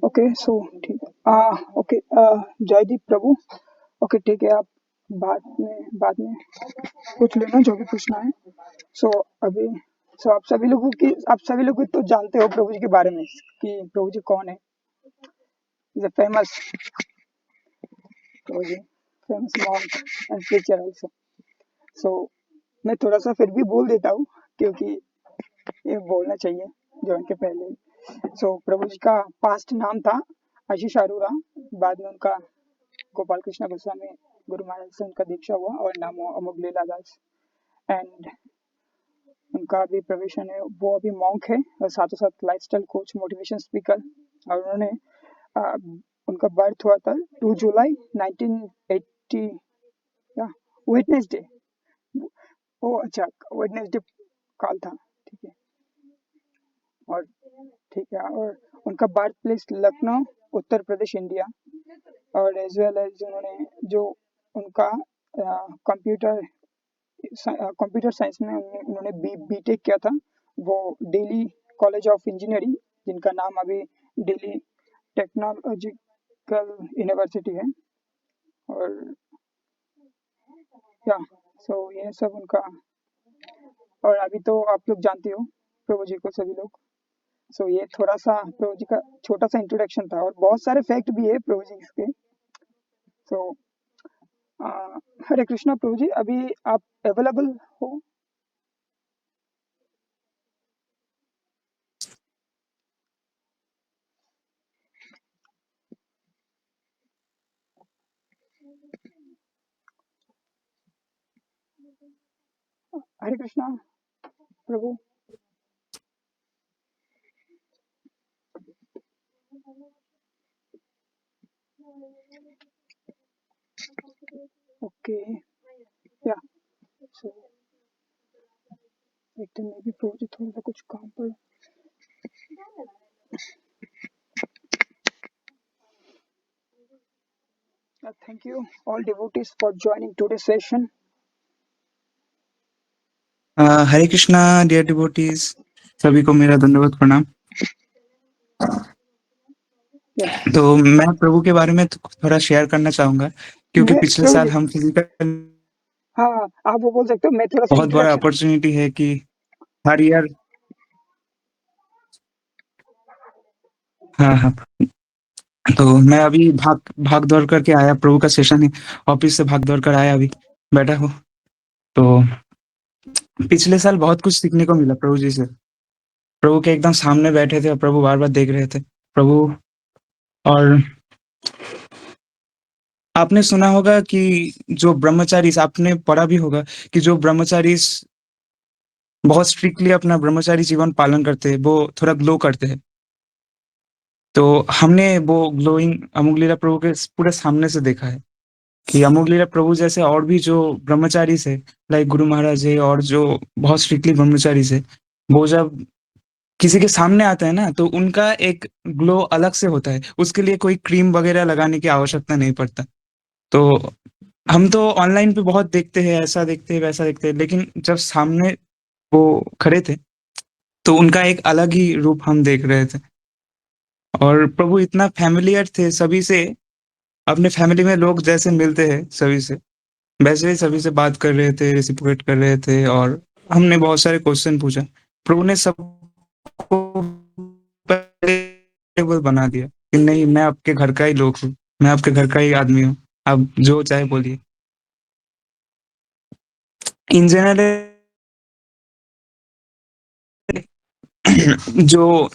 Okay so ठीक है। Okay Jaideep प्रभु। Okay ठीक है, आप बाद में पूछ लेना जो भी पूछना है। सो अभी आप सभी लोग तो जानते हो प्रभु जी के बारे में कि प्रभु जी कौन है। Is a famous Prabhu ji, famous monk and preacher also. सो मैं थोड़ा सा फिर भी बोल देता हूँ क्योंकि ये बोलना चाहिए जॉइन के पहले ही। सो प्रभु जी का पास्ट नाम था आशीष अरोड़ा। बाद में उनका गोपाल कृष्ण गोस्वामी गुरु महाराज से उनका दीक्षा हुआ और नाम हुआ अमोघलीला दास। एंड उनका अभी प्रोफेशन है, वो अभी मॉन्क है और साथों साथ लाइफस्टाइल कोच, मोटिवेशन स्पीकर। और उन्होंने आ, उनका बर्थ हुआ था 2 जुलाई 1980 या वेडनेसडे। ओ अच्छा, वेडनेसडे काल था। ठीक है। और ठीक है, और उनका birth place Lucknow, Uttar Pradesh, India. और एज वेल एज उन्होंने जो उनका कंप्यूटर कंप्यूटर साइंस में उन्होंने बीटेक किया था, वो दिल्ली कॉलेज ऑफ इंजीनियरिंग, जिनका नाम अभी दिल्ली टेक्नोलॉजिकल यूनिवर्सिटी है। और या सो ये सब उनका। और अभी तो आप लोग जानते हो प्रभु जी को सभी लोग। सो ये थोड़ा सा प्रभु जी का छोटा सा इंट्रोडक्शन था और बहुत सारे फैक्ट भी है प्रभु जी के। सो हरे कृष्णा प्रभु जी, अभी आप अवेलेबल हो? हरे कृष्णा प्रभु। ओके या सो देखते हैं, भी प्रभु जी थोड़ा सा कुछ काम पर। Thank you all devotees for joining today's session. Hare Krishna dear devotees, सभी को मेरा दंडवत प्रणाम। Yes. तो मैं प्रभु के बारे में थोड़ा शेयर करना चाहूंगा क्योंकि मैं पिछले प्रभु साल जी, हम फिजिकल हाँ आप वो बोल सकते हो, मैं थोड़ा सा बहुत बड़ा इंट्रोडक्शन। अपॉर्चुनिटी है कि हर ईयर हाँ हाँ तो मैं अभी भाग भाग दौड़ करके आया, प्रभु का सेशन है, ऑफिस से भाग दौड़ कर आया, अभी बैठा हूँ। तो पिछले साल बहुत कुछ सीखने को मिला प्रभु जी से। प्रभु के एकदम सामने बैठे थे और प्रभु बार बार देख रहे थे प्रभु। और आपने सुना होगा कि जो ब्रह्मचारी, आपने पढ़ा भी होगा कि जो ब्रह्मचारी बहुत स्ट्रिक्टली अपना ब्रह्मचारी जीवन पालन करते हैं, वो थोड़ा ग्लो करते हैं। तो हमने वो ग्लोइंग अमोघलीला प्रभु के पूरे सामने से देखा है कि अमोघलीला प्रभु जैसे और भी जो ब्रह्मचारी से, लाइक गुरु महाराज है और जो बहुत स्ट्रिक्टली ब्रह्मचारी से, वो जब किसी के सामने आते हैं ना, तो उनका एक ग्लो अलग से होता है। उसके लिए कोई क्रीम वगैरह लगाने की आवश्यकता नहीं पड़ता। तो हम तो ऑनलाइन पे बहुत देखते हैं, ऐसा देखते हैं वैसा देखते हैं, लेकिन जब सामने वो खड़े थे तो उनका एक अलग ही रूप हम देख रहे थे। और प्रभु इतना फैमिलियर थे सभी से, अपने फैमिली में लोग जैसे मिलते हैं सभी से, वैसे ही सभी से बात कर रहे थे, रेसिप्रोकेट कर रहे थे। और हमने बहुत सारे क्वेश्चन पूछा, प्रभु ने सबको टेबल बना दिया कि नहीं, मैं आपके घर का ही लोग हूँ, मैं आपके घर का ही आदमी हूँ, आप जो चाहे बोलिए। इन जनरल जो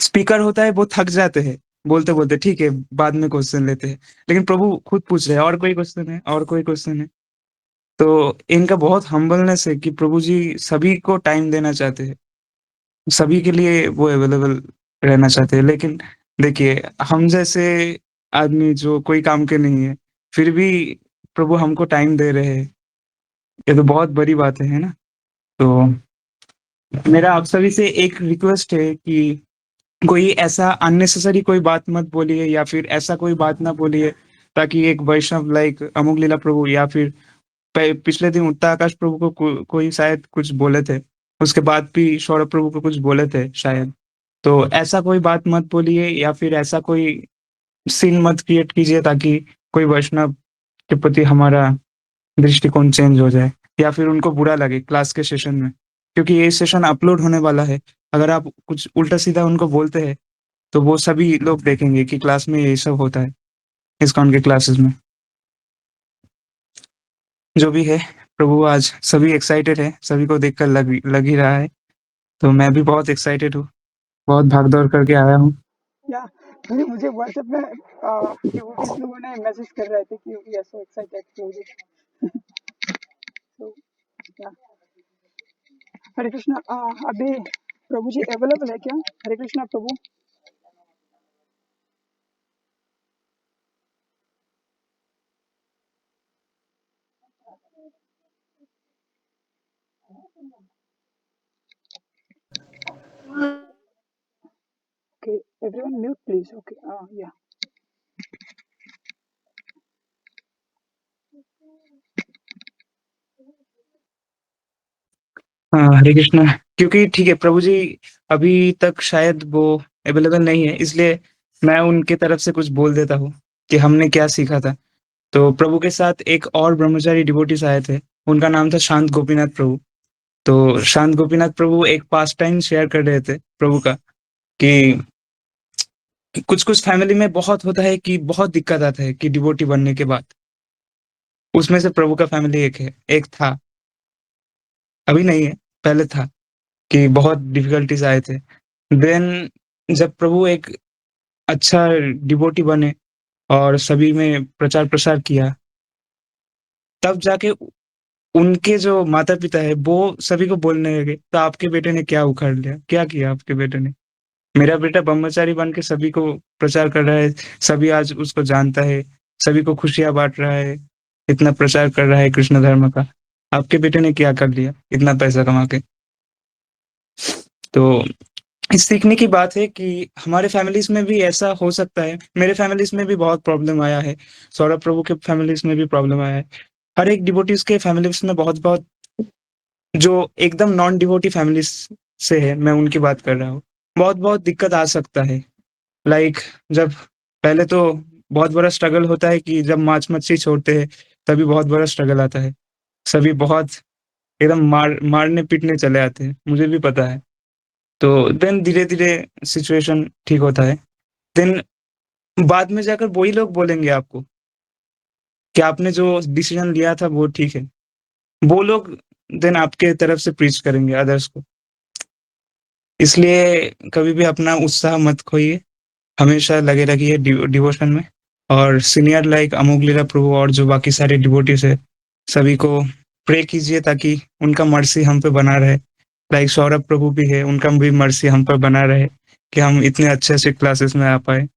स्पीकर होता है वो थक जाते हैं बोलते बोलते, ठीक है बाद में क्वेश्चन लेते हैं, लेकिन प्रभु खुद पूछ रहे हैं और कोई क्वेश्चन है, और कोई क्वेश्चन है। तो इनका बहुत हम्बलनेस है कि प्रभु जी सभी को टाइम देना चाहते हैं, सभी के लिए वो अवेलेबल रहना चाहते हैं। लेकिन देखिए, हम जैसे आदमी जो कोई काम के नहीं है, फिर भी प्रभु हमको टाइम दे रहे हैं, ये तो बहुत बड़ी बात है ना। तो मेरा आप सभी से एक रिक्वेस्ट है कि कोई ऐसा अननेसेसरी कोई बात मत बोलिए, या फिर ऐसा कोई बात ना बोलिए ताकि एक वैष्णव लाइक अमोघलीला प्रभु, या फिर पिछले दिन उत्ता आकाश प्रभु को कोई शायद कुछ बोले थे, उसके बाद भी सौरभ प्रभु को कुछ बोले थे शायद। तो ऐसा कोई बात मत बोलिए या फिर ऐसा कोई सीन मत क्रिएट कीजिए ताकि कोई वैष्णव के प्रति हमारा दृष्टिकोण चेंज हो जाए या फिर उनको बुरा लगे क्लास के सेशन में। क्योंकि ये सेशन अपलोड होने वाला है, अगर आप कुछ उल्टा-सीधा उनको बोलते हैं, तो वो सभी लोग देखेंगे कि क्लास में ये सब होता है, इस्कॉन के क्लासेस में। जो भी है, प्रभु आज सभी एक्साइटेड हैं, सभी को देखकर लग ही रहा है, तो मैं भी बहुत एक्साइटेड हूँ, बहुत भाग-दौड़ करके आया हूँ। या फिर मुझे व्हाट्सएप में डिवोटीज लोगों ने मैसेज कर रहे थे कि we are so excited to तो या हरे कृष्णा। अभी प्रभु जी अवेलेबल है क्या? Hare Krishna Prabhu. Okay, everyone mute please. Okay, yeah हाँ, हरे कृष्णा। क्योंकि ठीक है, प्रभु जी अभी तक शायद वो अवेलेबल नहीं है, इसलिए मैं उनके तरफ से कुछ बोल देता हूँ कि हमने क्या सीखा था। तो प्रभु के साथ एक और ब्रह्मचारी डिवोटीज़ आए थे, उनका नाम था शांत गोपीनाथ प्रभु। तो शांत गोपीनाथ प्रभु एक पास टाइम शेयर कर रहे थे प्रभु का कि कुछ-कुछ फैमिली में बहुत होता है कि बहुत दिक्कत आता है कि डिवोटी बनने के बाद। उसमें से प्रभु का फैमिली एक था, अभी नहीं है, पहले था कि बहुत डिफिकल्टीज़ आए थे। देन जब प्रभु एक अच्छा डिवोटी बने और सभी में प्रचार-प्रसार किया, तब जाके उनके जो माता-पिता हैं, वो सभी को बोलने लगे, "तो आपके बेटे ने क्या उखाड़ लिया? क्या किया आपके बेटे ने? मेरा बेटा ब्रह्मचारी बन के सभी को प्रचार कर रहा है, सभी आज उसको जानता है, सभी को खुशियाँ बाँट रहा है, इतना प्रचार कर रहा है कृष्ण धर्म का। आपके बेटे ने क्या कर लिया, इतना पैसा कमा के?" तो इस सीखने की बात है कि हमारे फैमिलीज़ में भी ऐसा हो सकता है। मेरे फैमिलीज़ में भी बहुत प्रॉब्लम आया है, सौरभ प्रभु के फैमिलीज़ में भी प्रॉब्लम आया है। हर एक डिवोटीज़ के फैमिलीज़ में बहुत-बहुत जो एकदम नॉन डिवोटी फैमिलीज़ से है, मैं उनकी बात कर रहा हूँ। बहुत-बहुत दिक्कत आ सकता है। लाइक जब पहले तो बहुत बड़ा स्ट्रगल होता है कि जब मांस-मच्छी छोड़ते हैं, तभी बहुत बड़ा स्ट्रगल आता है। सभी बहुत एकदम मारने-पीटने चले आते हैं, मुझे भी पता है। तो देन धीरे-धीरे सिचुएशन ठीक होता है। देन बाद में जाकर वही लोग बोलेंगे आपको कि आपने जो डिसीज़न लिया था वो ठीक है। वो लोग देन आपके तरफ से प्रीच करेंगे अदर्स को। इसलिए कभी भी अपना उत्साह मत खोइए, हमेशा लगे रहिए डिवोशन में और सीनियर लाइक अमोघ लीला प्रभु और जो बाकी सारे डिवोटीज़ हैं, सभी को प्रे कीजिए ताकि उनका मर्सी हम पे बना रहे। लाइक सौरभ प्रभु भी है, उनका भी मर्सी हम पर बना रहे कि हम इतने अच्छे-अच्छे क्लासेस में आ पाएँ।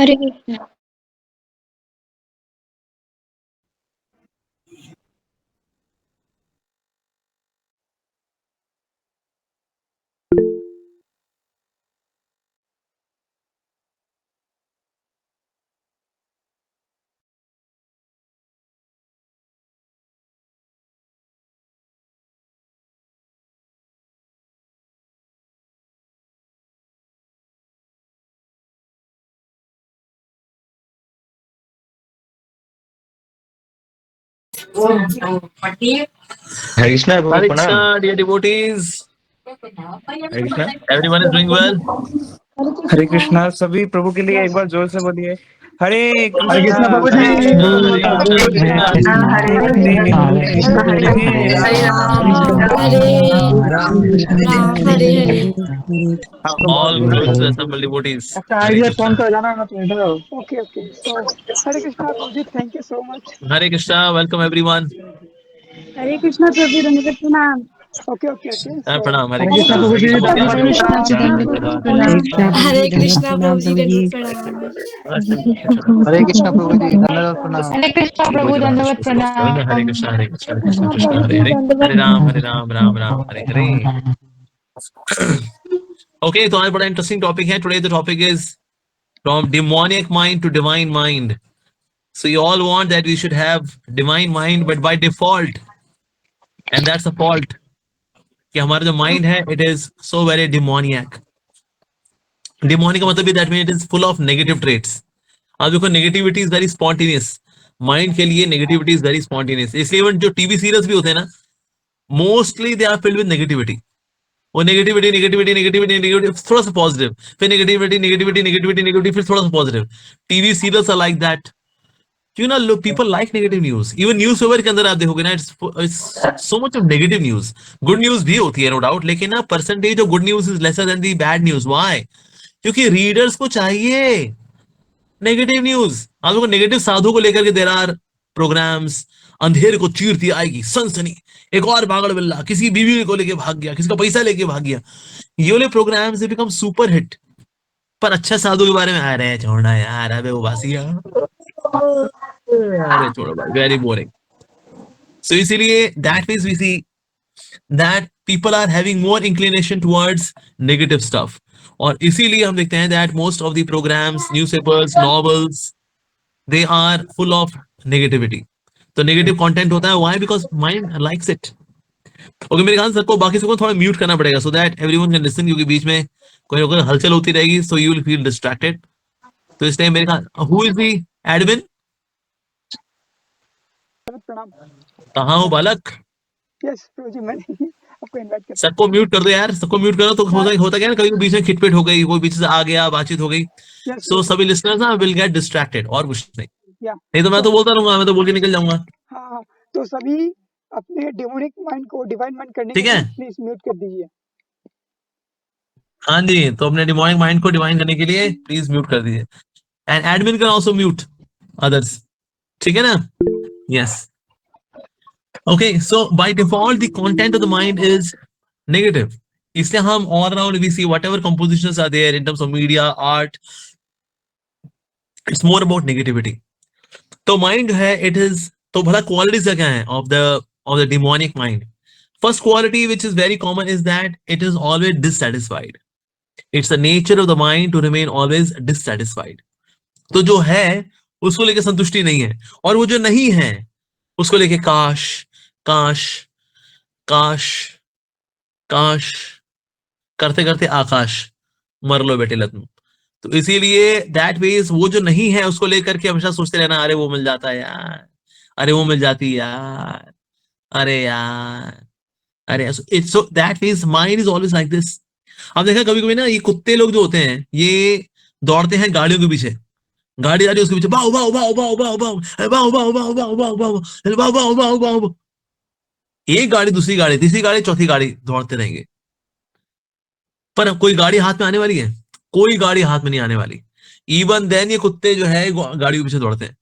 हरे Krishna. Hare Krishna, Prabhu, Hare Pranam. Krishna, dear devotees. Hare Krishna. Everyone is doing well. हरे कृष्णा। सभी प्रभु के लिए एक बार जोर से बोलिए हरे हरे कृष्णा कृष्णा प्रभु Hare जी। Krishna, Hare Krishna, हरे Krishna कृष्णा। Krishna, हरे Hare हरे Hare, हरे राम हरे राम हरे हरे। आपका बहुत all बहुत glory to the धन्यवाद। assembled devotees. अच्छा Hare आइडिया फोन Krishna. कर जाना मत इधर। Okay okay, so Hare Krishna प्रभु जी, thank you so much. Hare Krishna, welcome everyone. Hare Krishna प्रभु दंडवत प्रणाम। Okay okay okay, so Pranam, Hare Hare Krishna Krishna. प्रभु Hare जी, Krishna, Bhakti दंडवत Amar Ji. कृष्णा प्रणाम। दंडवत प्रणाम। हरे कृष्णा प्रभु जी दंडवत प्रणाम। हरे कृष्णा प्रभु जी, धन्यवाद प्रणाम। हरे कृष्णा प्रभु दंडवत प्रणाम। Hare Krishna, Hare Krishna, Hare Krishna, Krishna Krishna प्रभु Hare जी Hare, दंडवत। Hare Ram, Ram Ram, Hare Hare. Okay, तो आज बड़ा इंटरेस्टिंग टॉपिक है. Today the topic is from demonic mind to divine mind. So you all want that we should have divine mind, but by default, and that's a fault. कि हमारा जो mind है it is so very demoniac. Demonic का मतलब that mean it is full of negative traits. आप देखो negativity is very spontaneous. Mind के लिए नेगेटिविटी इज वेरी स्पॉन्टेनियस. इसलिए इवन जो टीवी सीरियल्स भी होते हैं ना, mostly they are filled with negativity. वो नेगेटिविटी नेगेटिविटी नेगेटिविटी नेगेटिविटी थोड़ा सा पॉजिटिव, फिर नेगेटिविटी नेगेटिविटी नेगेटिविटी नेगेटिविटी, फिर थोड़ा सा positive. TV serials are like that. क्यों ना लोग people like negative news. Even newspaper के अंदर आप देखोगे ना, it's so much of negative news. Good news भी होती है नो डाउट, लेकिन ना percentage of good news is lesser than the bad news. Why? क्योंकि रीडर्स को चाहिए नेगेटिव न्यूज. आप लोग नेगेटिव साधु को लेकर के देर आर प्रोग्राम्स. अंधेर को चीरती आएगी सनसनी, एक और पागल बिल्ला किसी बीवी को लेके भाग गया, किसी का पैसा लेके भाग गया. ये वाले प्रोग्राम्स बिकम सुपर हिट. पर अच्छा साधु के बारे में आ रहे हैं, छोड़ना यार, अबे वो बासिया, अरे छोड़ो भाई, वेरी बोरिंग. सो इसीलिए that means we see that people are having more inclination towards negative stuff. और इसीलिए हम देखते हैं that most of the programmes, newspapers, novels, they are full of negativity. तो नेगेटिव कंटेंट होता है. Why? Because mind likes it. Okay, मेरे ख्याल से सबको, बाकी सबको थोड़ा म्यूट करना पड़ेगा so that everyone can listen, क्योंकि बीच में कोई अगर हलचल होती रहेगी so you will feel distracted. तो इसलिए मेरे ख्याल, हु इज द एडमिन? प्रणाम। कहाँ हो बालक? यस प्रभु जी, मैंने आपको इनवाइट कर सबको म्यूट कर दो यार, सबको म्यूट करो. तो होता क्या है ना, कभी बीच में खिटपिट हो गई, कोई बीच से आ गया, बातचीत हो गई, दिया। यस सो सभी लिसनर्स ना विल गेट डिस्ट्रैक्टेड. और कुछ नहीं. या नहीं तो मैं तो बोलता रहूंगा, मैं तो बोल के निकल जाऊंगा. हाँ हाँ, तो सभी अपने डेमोनिक माइंड को डिवाइन माइंड करने के ठीक है. लिए प्लीज म्यूट कर दीजिए। हाँ जी, तो अपने डिमोनिक माइंड को डिवाइन करने के लिए प्लीज म्यूट कर दीजिए. And admin can also mute others. ठीक है ना? Yes. Okay, so by default the content of the mind is negative. इसलिए हम all around we see whatever compositions are there in terms of media, art, it's more about negativity. तो mind जो है it is, तो भला qualities क्या है of the demonic mind? First quality which is very common is that it is always dissatisfied. It's the nature of the mind to remain always dissatisfied. तो जो है उसको लेके संतुष्टि नहीं है, और वो जो नहीं है उसको लेके काश काश काश काश करते करते आकाश मर लो बेटे लत. तो इसीलिए दैट मीन्स वो जो नहीं है उसको लेकर के हमेशा सोचते रहना, अरे वो मिल जाता यार, अरे वो मिल जाती यार, अरे यार, अरे. It's so that means mind is always like this. अब देखा कभी कभी ना, ये कुत्ते लोग जो होते हैं ये दौड़ते हैं गाड़ियों के पीछे. गाड़ी आ रही है उसके पीछे, बाओ बाओ बाओ बाओ बाओ बाओ बाओ बाओ बाओ बाओ बाओ बाओ बाओ बाओ बाओ बाओ. एक गाड़ी, दूसरी गाड़ी, तीसरी गाड़ी, चौथी गाड़ी, दौड़ते रहेंगे. पर कोई गाड़ी हाथ में आने वाली है? कोई गाड़ी हाथ में नहीं आने वाली. इवन देन ये कुत्ते जो है गाड़ी के पीछे दौड़ते हैं.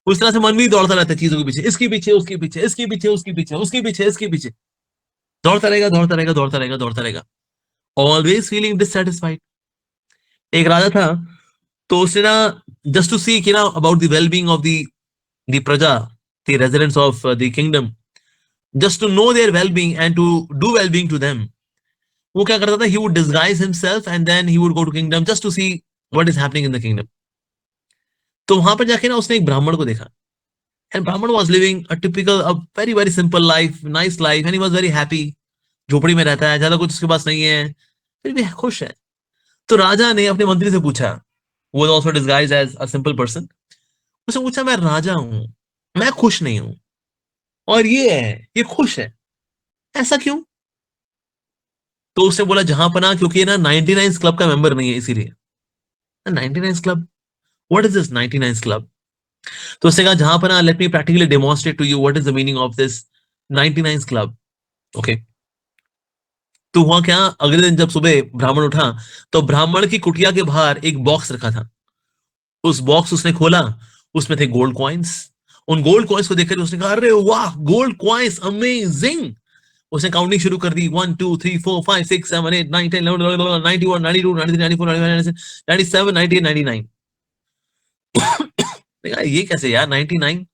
उस तरह से मन भी दौड़ता रहता है चीजों के पीछे, इसके पीछे उसके पीछे, इसके पीछे उसके पीछे, उसके पीछे इसके पीछे, दौड़ता रहेगा दौड़ता रहेगा दौड़ता रहेगा दौड़ता रहेगा. Always feeling dissatisfied. एक राजा था, तो उसने ना just to seek, about the well-being of the praja, the residents of the kingdom, just to know their well-being and to do well-being to them. वो क्या करता था? He would disguise himself and then he would go to kingdom just to see what is happening in the kingdom. तो वहां पर जाके ना उसने एक ब्राह्मण को देखा, and Brahman was living a typical, a very very simple life, nice life, and he was very happy. झोपड़ी में रहता है, ज्यादा कुछ उसके पास नहीं है, फिर भी खुश है. तो राजा ने अपने मंत्री से पूछा, वो also disguised as a simple person, उसने पूछा, मैं राजा हूं, मैं खुश नहीं हूं, और ये खुश है, ऐसा क्यों? तो उसने बोला, जहां पना, क्योंकि ये ना 99 क्लब का मेंबर नहीं है, इसीलिए. 99 club, what is this 99 club? तो उसने कहा, जहां पना, let me practically demonstrate to you what is the meaning of this 99 club. Okay. तो हुआ क्या, अगले दिन जब सुबह ब्राह्मण उठा तो ब्राह्मण की कुटिया के बाहर एक बॉक्स रखा था. उस बॉक्स उसने खोला, उसमें थे गोल्ड कॉइन्स. उन गोल्ड कॉइन्स को देखकर उसने कहा, अरे वाह, गोल्ड कॉइन्स, अमेजिंग. उसने काउंटिंग शुरू कर दी, 1 2 3 4 5 6 7 8 9 10 11 12 91 92 93 94 95 97 98 99. ये कैसे यार 99?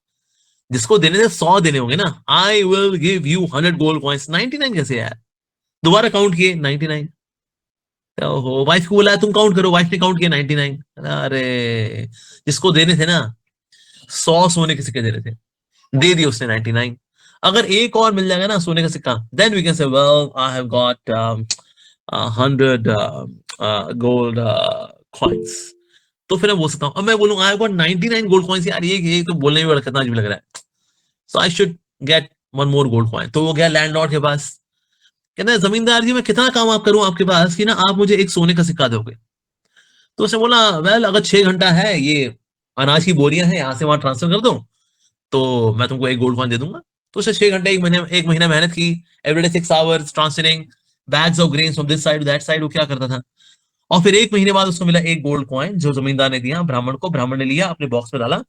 जिसको देने थे 100 देने होंगे ना. I will give you 100 gold coins. 99 कैसे यार? दोबारा काउंट किए 99. ओहो, वाइफ को बोला तुम काउंट करो, वाइफ ने काउंट किया 99. अरे जिसको देने थे ना 100 सोने के सिक्के देने थे, दे दिए उसने 99. अगर एक और मिल जाएगा ना सोने का सिक्का, then we can say well I have got 100 gold coins. तो फिर मैं बोल सकता हूँ. अब मैं बोलूंगा I have got 99 gold coins. यार ये तो बोलने में बड़ा कितना अजीब लग रहा है. So I should get 1 more gold coin. तो वो गया लैंडलॉर्ड के पास, कहता है, जमींदार जी, मैं कितना काम आप करूं आपके पास कि ना आप मुझे एक सोने का सिक्का दोगे? तो उसने बोला, वेल अगर 6 घंटा है, ये अनाज की बोरियां हैं, यहां से वहां ट्रांसफर कर दो, तो मैं तुमको एक गोल्ड कॉइन दे दूंगा. तो उसने 6 घंटे, एक महीना मेहनत की. Everyday 6 hours transferring bags of grains from this side to that side. वो क्या करता था, और फिर 1 महीने बाद उसको मिला एक गोल्ड कॉइन, जो जमींदार ने दिया ब्राह्मण को. ब्राह्मण ने लिया, अपने बॉक्स में डाला,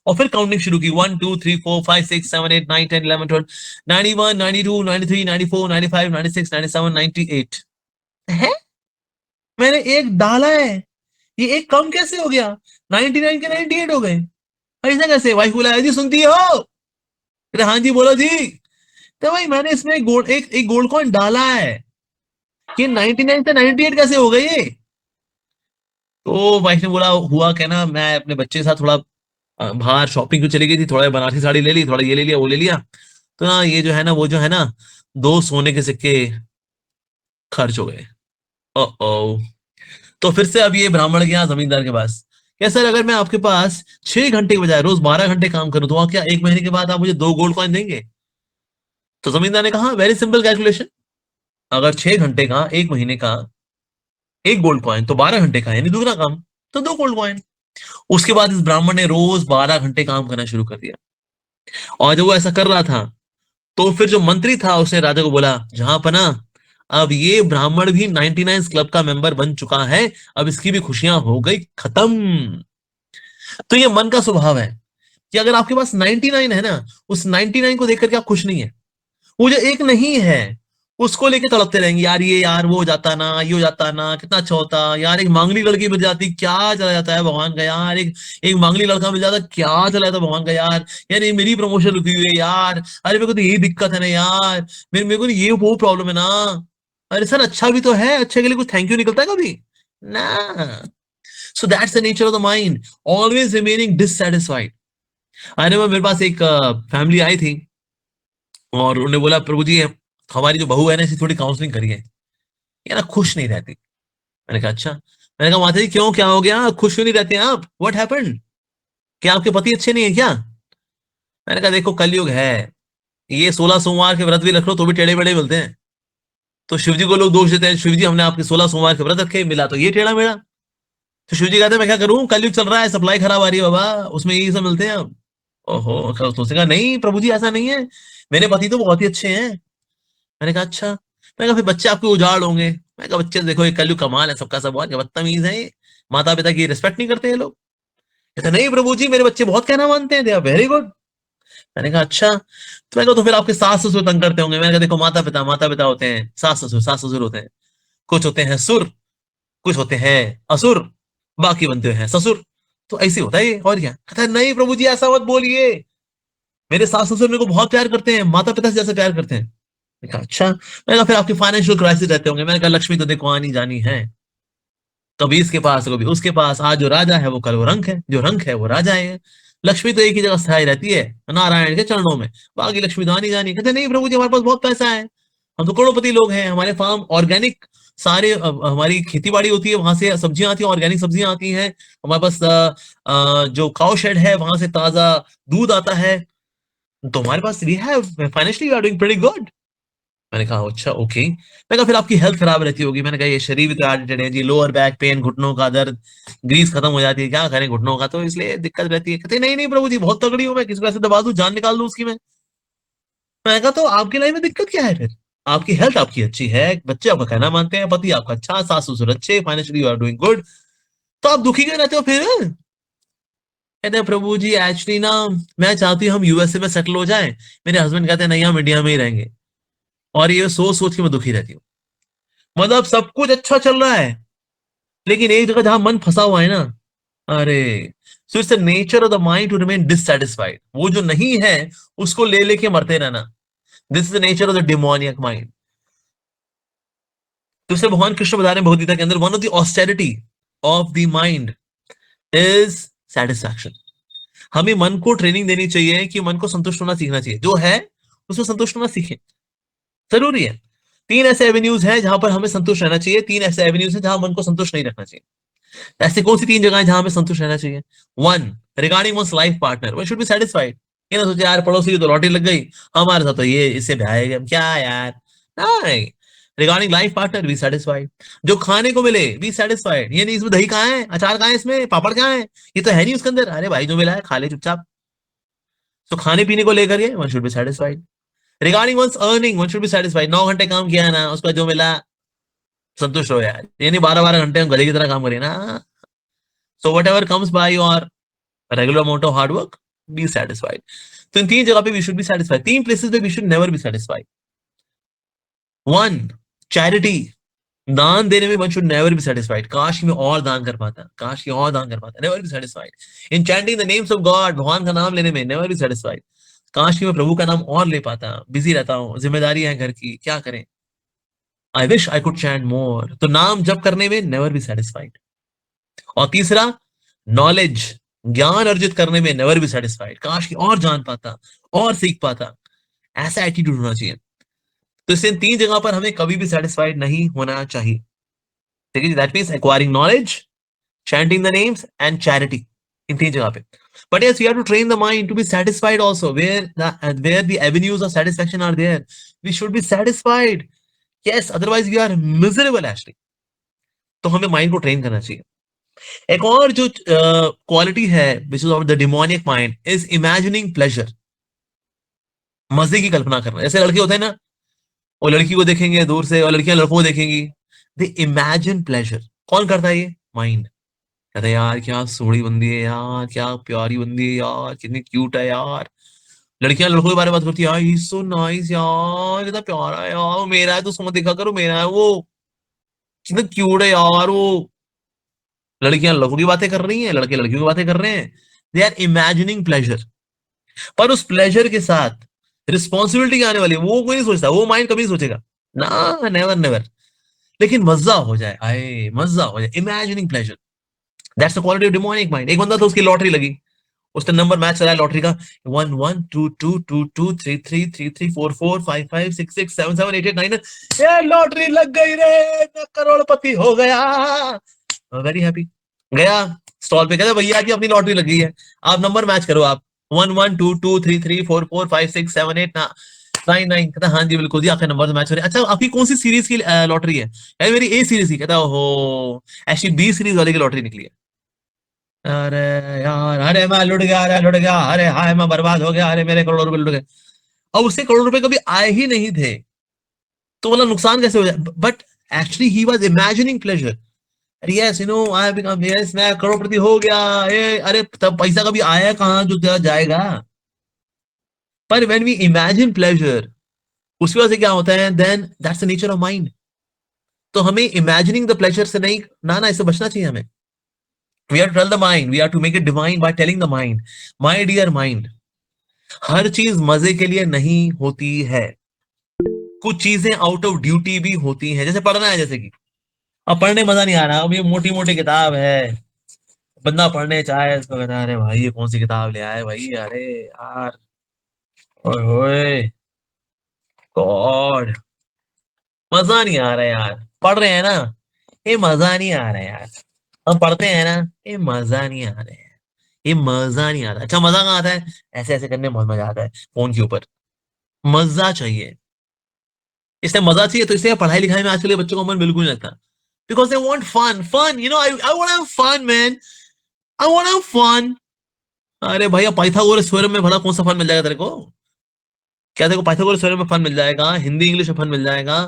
और फिर काउंटिंग शुरू की, 1 2 3 4 5 6 7 8 9 10 11 12 91 92 93 94 95 96 97 98. है, मैंने एक डाला है, ये एक कम कैसे हो गया? 99 के 98 हो गए, ऐसा कैसे? वाइफ बोला, जी सुनती हो? अरे हाँ जी, बोलो जी. तो भाई मैंने इसमें एक गोल्ड कॉइन डाला है, कि 99 से 98 कैसे हो गए ये? तो वाइफ ने बोला, हुआ क्या ना, मैं अपने बच्चे के साथ थोड़ा बाहर शॉपिंग को चली गई थी, थोड़ा बनारसी साड़ी ले ली, थोड़ा ये ले लिया, वो ले लिया, तो ना ये जो है ना, वो जो है ना, 2 सोने के सिक्के खर्च हो गए. ओ. तो फिर से अब ये ब्राह्मण गया जमींदार के पास, क्या सर, अगर मैं आपके पास 6 घंटे के बजाय रोज 12 घंटे काम करूं, तो क्या 1 महीने के बाद आप मुझे 2 गोल्ड कॉइन देंगे? तो जमींदार ने कहा, वेरी सिंपल कैलकुलेशन, अगर 6 घंटे का 1 महीने का 1 गोल्ड कॉइन, तो 12 घंटे का यानी दूसरा काम, तो 2 गोल्ड कॉइन. उसके बाद इस ब्राह्मण ने रोज 12 घंटे काम करना शुरू कर दिया. और जब वो ऐसा कर रहा था, तो फिर जो मंत्री था उसने राजा को बोला, जहां पना, अब ये ब्राह्मण भी 99 क्लब का मेंबर बन चुका है, अब इसकी भी खुशियां हो गई खत्म. तो ये मन का स्वभाव है कि अगर आपके पास 99 है ना, उस 99 को देखकर के आप खुश नहीं है. वो जो एक नहीं है, उसको लेके तड़पते रहेंगे, यार ये, यार वो हो जाता ना, ये हो जाता ना, कितना अच्छा होता यार, एक मांगली लड़की मिल जाती, क्या चला जाता है भगवान का यार, एक मांगली लड़का मिल जाता, क्या चला जाता भगवान का यार. यार ये मेरी प्रमोशन रुकी हुई है यार, अरे मेरे को तो यही दिक्कत है ना यार, मेरे को ये वो प्रॉब्लम है ना. अरे सर अच्छा भी तो है, अच्छे के लिए कुछ थैंक यू निकलता है कभी ना. So that's the nature of the mind, always remaining dissatisfied. अरे मेरे पास एक फैमिली आई थी, और उन्होंने बोला, प्रभु जी हमारी जो बहू है ना, इसी थोड़ी काउंसलिंग करिए, ये ना खुश नहीं रहती. मैंने कहा अच्छा. मैंने कहा, माता जी क्यों, क्या हो गया, खुश क्यों नहीं रहते आप, व्हाट हैपेंड, क्या आपके पति अच्छे नहीं है क्या? मैंने कहा, देखो कलयुग है, ये 16 सोमवार के व्रत भी रख लो तो भी टेढ़े बेढ़े मिलते हैं. तो शिव जी को लोग दोष देते हैं, शिव जी हमने आपके 16 सोमवार के व्रत रखे, मिला तो ये टेढ़ा मेढ़ा. तो शिव जी कहते हैं, मैं क्या करूं, कलयुग चल रहा है, सप्लाई खराब आ रही है बाबा, उसमें यही सब मिलते हैं अब. ओहो. तो उसने कहा, नहीं प्रभु जी ऐसा नहीं है, मेरे पति तो बहुत ही अच्छे हैं. मैंने कहा अच्छा. मैंने कहा, फिर बच्चे आपके उजाड़ होंगे. मैंने कहा, बच्चे देखो, एक कलयुग कमाल है, सबका सब बहुत बदतमीज है, माता पिता की रिस्पेक्ट नहीं करते हैं लोग. कहते नहीं प्रभु जी, मेरे बच्चे बहुत कहना मानते हैं, दे आर वेरी गुड. मैंने कहा अच्छा. तो मैंने कहा, तो फिर आपके सास ससुर तंग करते होंगे. मैंने कहा, देखो माता पिता होते हैं, सास ससुर होते हैं, कुछ होते हैं सुर, कुछ होते हैं असुर, बाकी बनते हैं ससुर. तो ऐसे होता है ये, और क्या। कहता है नहीं प्रभु जी ऐसा मत बोलिए, मेरे सास ससुर मेरे को बहुत प्यार करते हैं, माता पिता से जैसे प्यार करते हैं। मैंने कहा अच्छा। मैंने कहा फिर आपके फाइनेंशियल क्राइसिस रहते होंगे। मैंने कहा लक्ष्मी तो देखो आनी जानी है, कभी इसके पास कभी उसके पास, आज जो राजा है वो कल वो रंक है, जो रंक है वो राजा है। लक्ष्मी तो एक ही जगह स्थायी रहती है, नारायण के चरणों में, बाकी लक्ष्मी तो आनी जानी। कहते नहीं प्रभु जी हमारे पास बहुत पैसा है, हम तो करोड़पति लोग हैं, हमारे फार्म ऑर्गेनिक सारे हमारी खेती बाड़ी होती है, वहां से सब्जियां आती हैं, ऑर्गेनिक सब्जियां आती हैं, हमारे पास जो काउ शेड है वहां से ताजा दूध आता है, तो हमारे पास we have financially we are doing pretty good. मैंने कहा अच्छा ओके। मैंने कहा फिर आपकी हेल्थ खराब रहती होगी। मैंने कहा ये शरीर भी तो एडिटेड है जी, लोअर बैक पेन, घुटनों का दर्द, ग्रीस खत्म हो जाती है, क्या करें घुटनों का, तो इसलिए दिक्कत रहती है। कहते नहीं नहीं प्रभु जी बहुत तगड़ी हूं मैं, किसी को ऐसे दबा दूं जान निकाल दूं उसकी मैं। मैंने कहा तो आपकी लाइफ में दिक्कत क्या है फिर? आपकी हेल्थ आपकी अच्छी है, बच्चे आपका कहना मानते हैं, पति आपका अच्छा, सास ससुर अच्छे, financially you are doing good, तो आप दुखी क्यों रहते हो फिर? कहते हैं प्रभु जी एक्चुअली ना मैं चाहती हूँ हम यूएसए में सेटल हो जाएं, मेरे हस्बैंड कहते हैं नहीं हम इंडिया में ही रहेंगे, और ये सोच सोच के मैं दुखी रहती हूँ। मतलब सब कुछ अच्छा चल रहा है, लेकिन एक जगह जहां मन फंसा हुआ है ना, अरे, so it's the nature of the mind to remain dissatisfied. वो जो नहीं है उसको ले लेके मरते रहना, this is the nature of the demoniac mind. तो इसलिए भगवान कृष्ण बता रहे हैं भगवद गीता के अंदर, one of the austerity of the mind is satisfaction. हमें मन को ट्रेनिंग देनी चाहिए कि मन को संतुष्ट होना सीखना चाहिए, जो है उसमें संतुष्ट होना सीखें, जरूरी है। 3 ऐसे एवेन्यूज हैं जहां पर हमें संतुष्ट रहना चाहिए, 3 ऐसे एवेन्यूज हैं जहां मन को संतुष्ट नहीं रखना चाहिए। ऐसे कौन सी 3 जगह है जहां हमें संतुष्ट रहना चाहिए? 1, regarding one's life partner, one should be satisfied. ये ना सोचे यार पड़ोसी की तो लॉटरी लग गई, हमारे साथ तो ये इससे ब्याह है क्या यार, नहीं। Regarding life partner be satisfied. जो खाने को मिले बी सेटिस्फाइड, ये नहीं इसमें दही कहाँ है, अचार कहाँ है, इसमें पापड़ कहाँ है, ये तो है नहीं उसके अंदर, अरे भाई जो मिला है खा ले चुपचाप। तो खाने पीने को लेकर के one should be satisfied. Regarding one's earning one should be satisfied. 9 घंटे काम किया है ना, उसका जो मिला संतुष्ट हो यार, ये नहीं 12-12 घंटे हम गधे की तरह काम करें ना। So whatever comes by your regular amount of hard work, be satisfied. तो इन 3 जगह पे we should be satisfied, 3 places पे we should never be satisfied. 1, charity, दान देने में one should never be satisfied, काश कि मैं और दान कर पाता, काश कि और दान कर पाता, never be satisfied. In chanting the names of God, भगवान का नाम लेने में नेवर बी सेटिस्फाइड, काश कि मैं प्रभु का नाम और ले पाता, बिजी रहता हूँ, जिम्मेदारी है घर की, क्या करें, I wish I could chant more. तो नाम जप करने में नेवर बी सेटिस्फाइड। और तीसरा, नॉलेज, ज्ञान अर्जित करने में नेवर बी सेटिस्फाइड, काश कि और जान पाता और सीख पाता, ऐसा एटीट्यूड होना चाहिए। तो इससे इन 3 जगह पर हमें कभी भी सेटिस्फाइड नहीं होना चाहिए, ठीक है। That means acquiring knowledge, chanting the names and charity, इन 3 जगह पे। But yes, we have to train the mind to be satisfied also, where the avenues of satisfaction are there. We should be satisfied. Yes, otherwise we are miserable actually. तो हमें mind को train करना चाहिए। एक और जो quality है which is of the demonic mind is imagining pleasure, मजे की कल्पना करना। जैसे लड़के होते हैं ना, वो लड़की को देखेंगे दूर से और लड़कियां लड़कों को देखेंगी, दे इमेजिन प्लेजर। कौन करता है ये? माइंड। कहते हैं यार क्या सोड़ी बंदी है यार, क्या प्यारी बंदी है यार, कितनी क्यूट है यार। लड़कियां लड़कों के बारे में बात करती है, यार ही सो नाइस यार, कितना प्यारा है यार, वो मेरा है तो उसको मत देखा करो, मेरा है वो, कितना क्यूट है यार वो। लड़कियां लड़कों की बातें कर रही हैं, लड़के लड़कियों की बातें कर रहे हैं, दे आर इमेजिनिंग प्लेजर। पर उस प्लेजर के साथ रिस्पॉन्सिबिलिटी आने वाली है, वो कोई नहीं सोचता, वो माइंड कभी नहीं सोचेगा ना, नेवर नेवर। लेकिन मजा हो जाए, आए मजा हो जाए, imagining pleasure, that's the quality of demonic mind. एक बंदा तो उसकी लॉटरी लगी, उसने नंबर मैच चलाया लॉटरी का, 1 1 2 2 2 2 3 3 3 3 4 4 5 5 6 6 7 7 8 8 9, ये लॉटरी लग गई रे, मैं करोड़पति हो गया, वेरी हैप्पी। गया स्टॉल पे, कहता भैया जी अपनी लॉटरी लग गई है, आप नंबर मैच करो, आप 1 1 2 2 3 3 4 4 5 6 7 8 9 9। कहता हाँ जी बिल्कुल जी, आपके नंबर तो मैच हो रहे हैं। अच्छा आपकी कौन सी सीरीज की लॉटरी है? मेरी ए सीरीज की। कहता ओहो, ऐसी बी सीरीज वाले की लॉटरी निकली है। अरे यार, अरे मैं लुट गया, अरे लुट गया, अरे हाय मैं बर्बाद हो गया, अरे मेरे करोड़ों रुपए लुट गए। अब उससे करोड़ रुपए कभी आए ही नहीं थे, तो मतलब नुकसान कैसे हो जाए? But actually he was imagining pleasure, yes you know I have become, yes मैं करोड़पति हो गया, ये अरे तब पैसा कभी आया कहां जो जाएगा। पर व्हेन वी इमेजिन प्लेजर, उसकी वजह से क्या होता है, then that's the nature of mind. तो हमें इमेजिनिंग द प्लेजर से नहीं, ना इससे बचना चाहिए हमें। We have to tell the mind, we have to make it divine by telling the mind, my dear mind, हर चीज मजे के लिए नहीं होती है, कुछ चीजें आउट ऑफ ड्यूटी भी होती हैं। जैसे पढ़ना है, जैसे कि अब पढ़ने मजा नहीं आ रहा, अब ये मोटी मोटी किताब है, बंदा पढ़ने चाहे इसको कहता है अरे भाई ये कौन सी किताब ले आए भाई, अरे यार, ओए होए, गॉड, मजा नहीं आ रहा यार, पढ़ रहे हैं ना, ये मजा नहीं आ रहा यार, हम पढ़ते हैं ना, ये मजा नहीं आ रहा है, ये मजा नहीं आ रहा। अच्छा मजा कहाँ आता है, ऐसे ऐसे करने में बहुत मजा आता है फोन के ऊपर, मजा चाहिए, इससे मजा चाहिए, तो इसलिए पढ़ाई लिखाई में आजकल के बच्चों का मन बिल्कुल नहीं लगता, because they want fun, you know, I want have fun man, I want have fun. अरे भैया पाइथागोरस थ्योरम में भला कौन सा फन मिल जाएगा तेरे को, क्या तेरे को पाइथागोरस थ्योरम में फन मिल जाएगा, हिंदी इंग्लिश में फन मिल जाएगा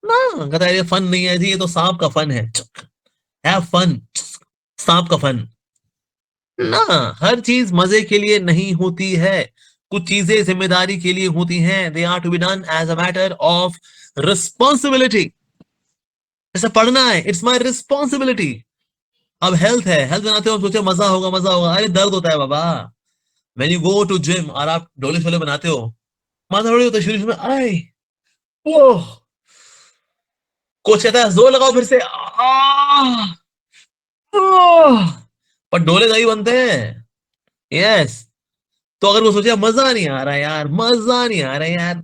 ना, कहता है ये फन नहीं है जी, ये तो सांप का फन है, हैव फन, सांप का फन ना। हर चीज मजे के लिए नहीं होती है, कुछ चीजें जिम्मेदारी के लिए होती हैं, they are to be done as a matter of responsibility. जैसे पढ़ना है, इट्स माय रिस्पॉन्सिबिलिटी। अब हेल्थ है, हेल्थ बनाते हो सोचे मजा होगा मजा होगा, अरे दर्द होता है बाबा। When you go to gym और आप डोले शोले बनाते हो, मजा थोड़ी होता है, शुरू में आए ओह, कोच कहता है जोर लगाओ फिर से, पर डोले दही बनते हैं, यस। तो अगर वो सोचे मजा नहीं आ रहा यार, मजा नहीं आ रहा यार,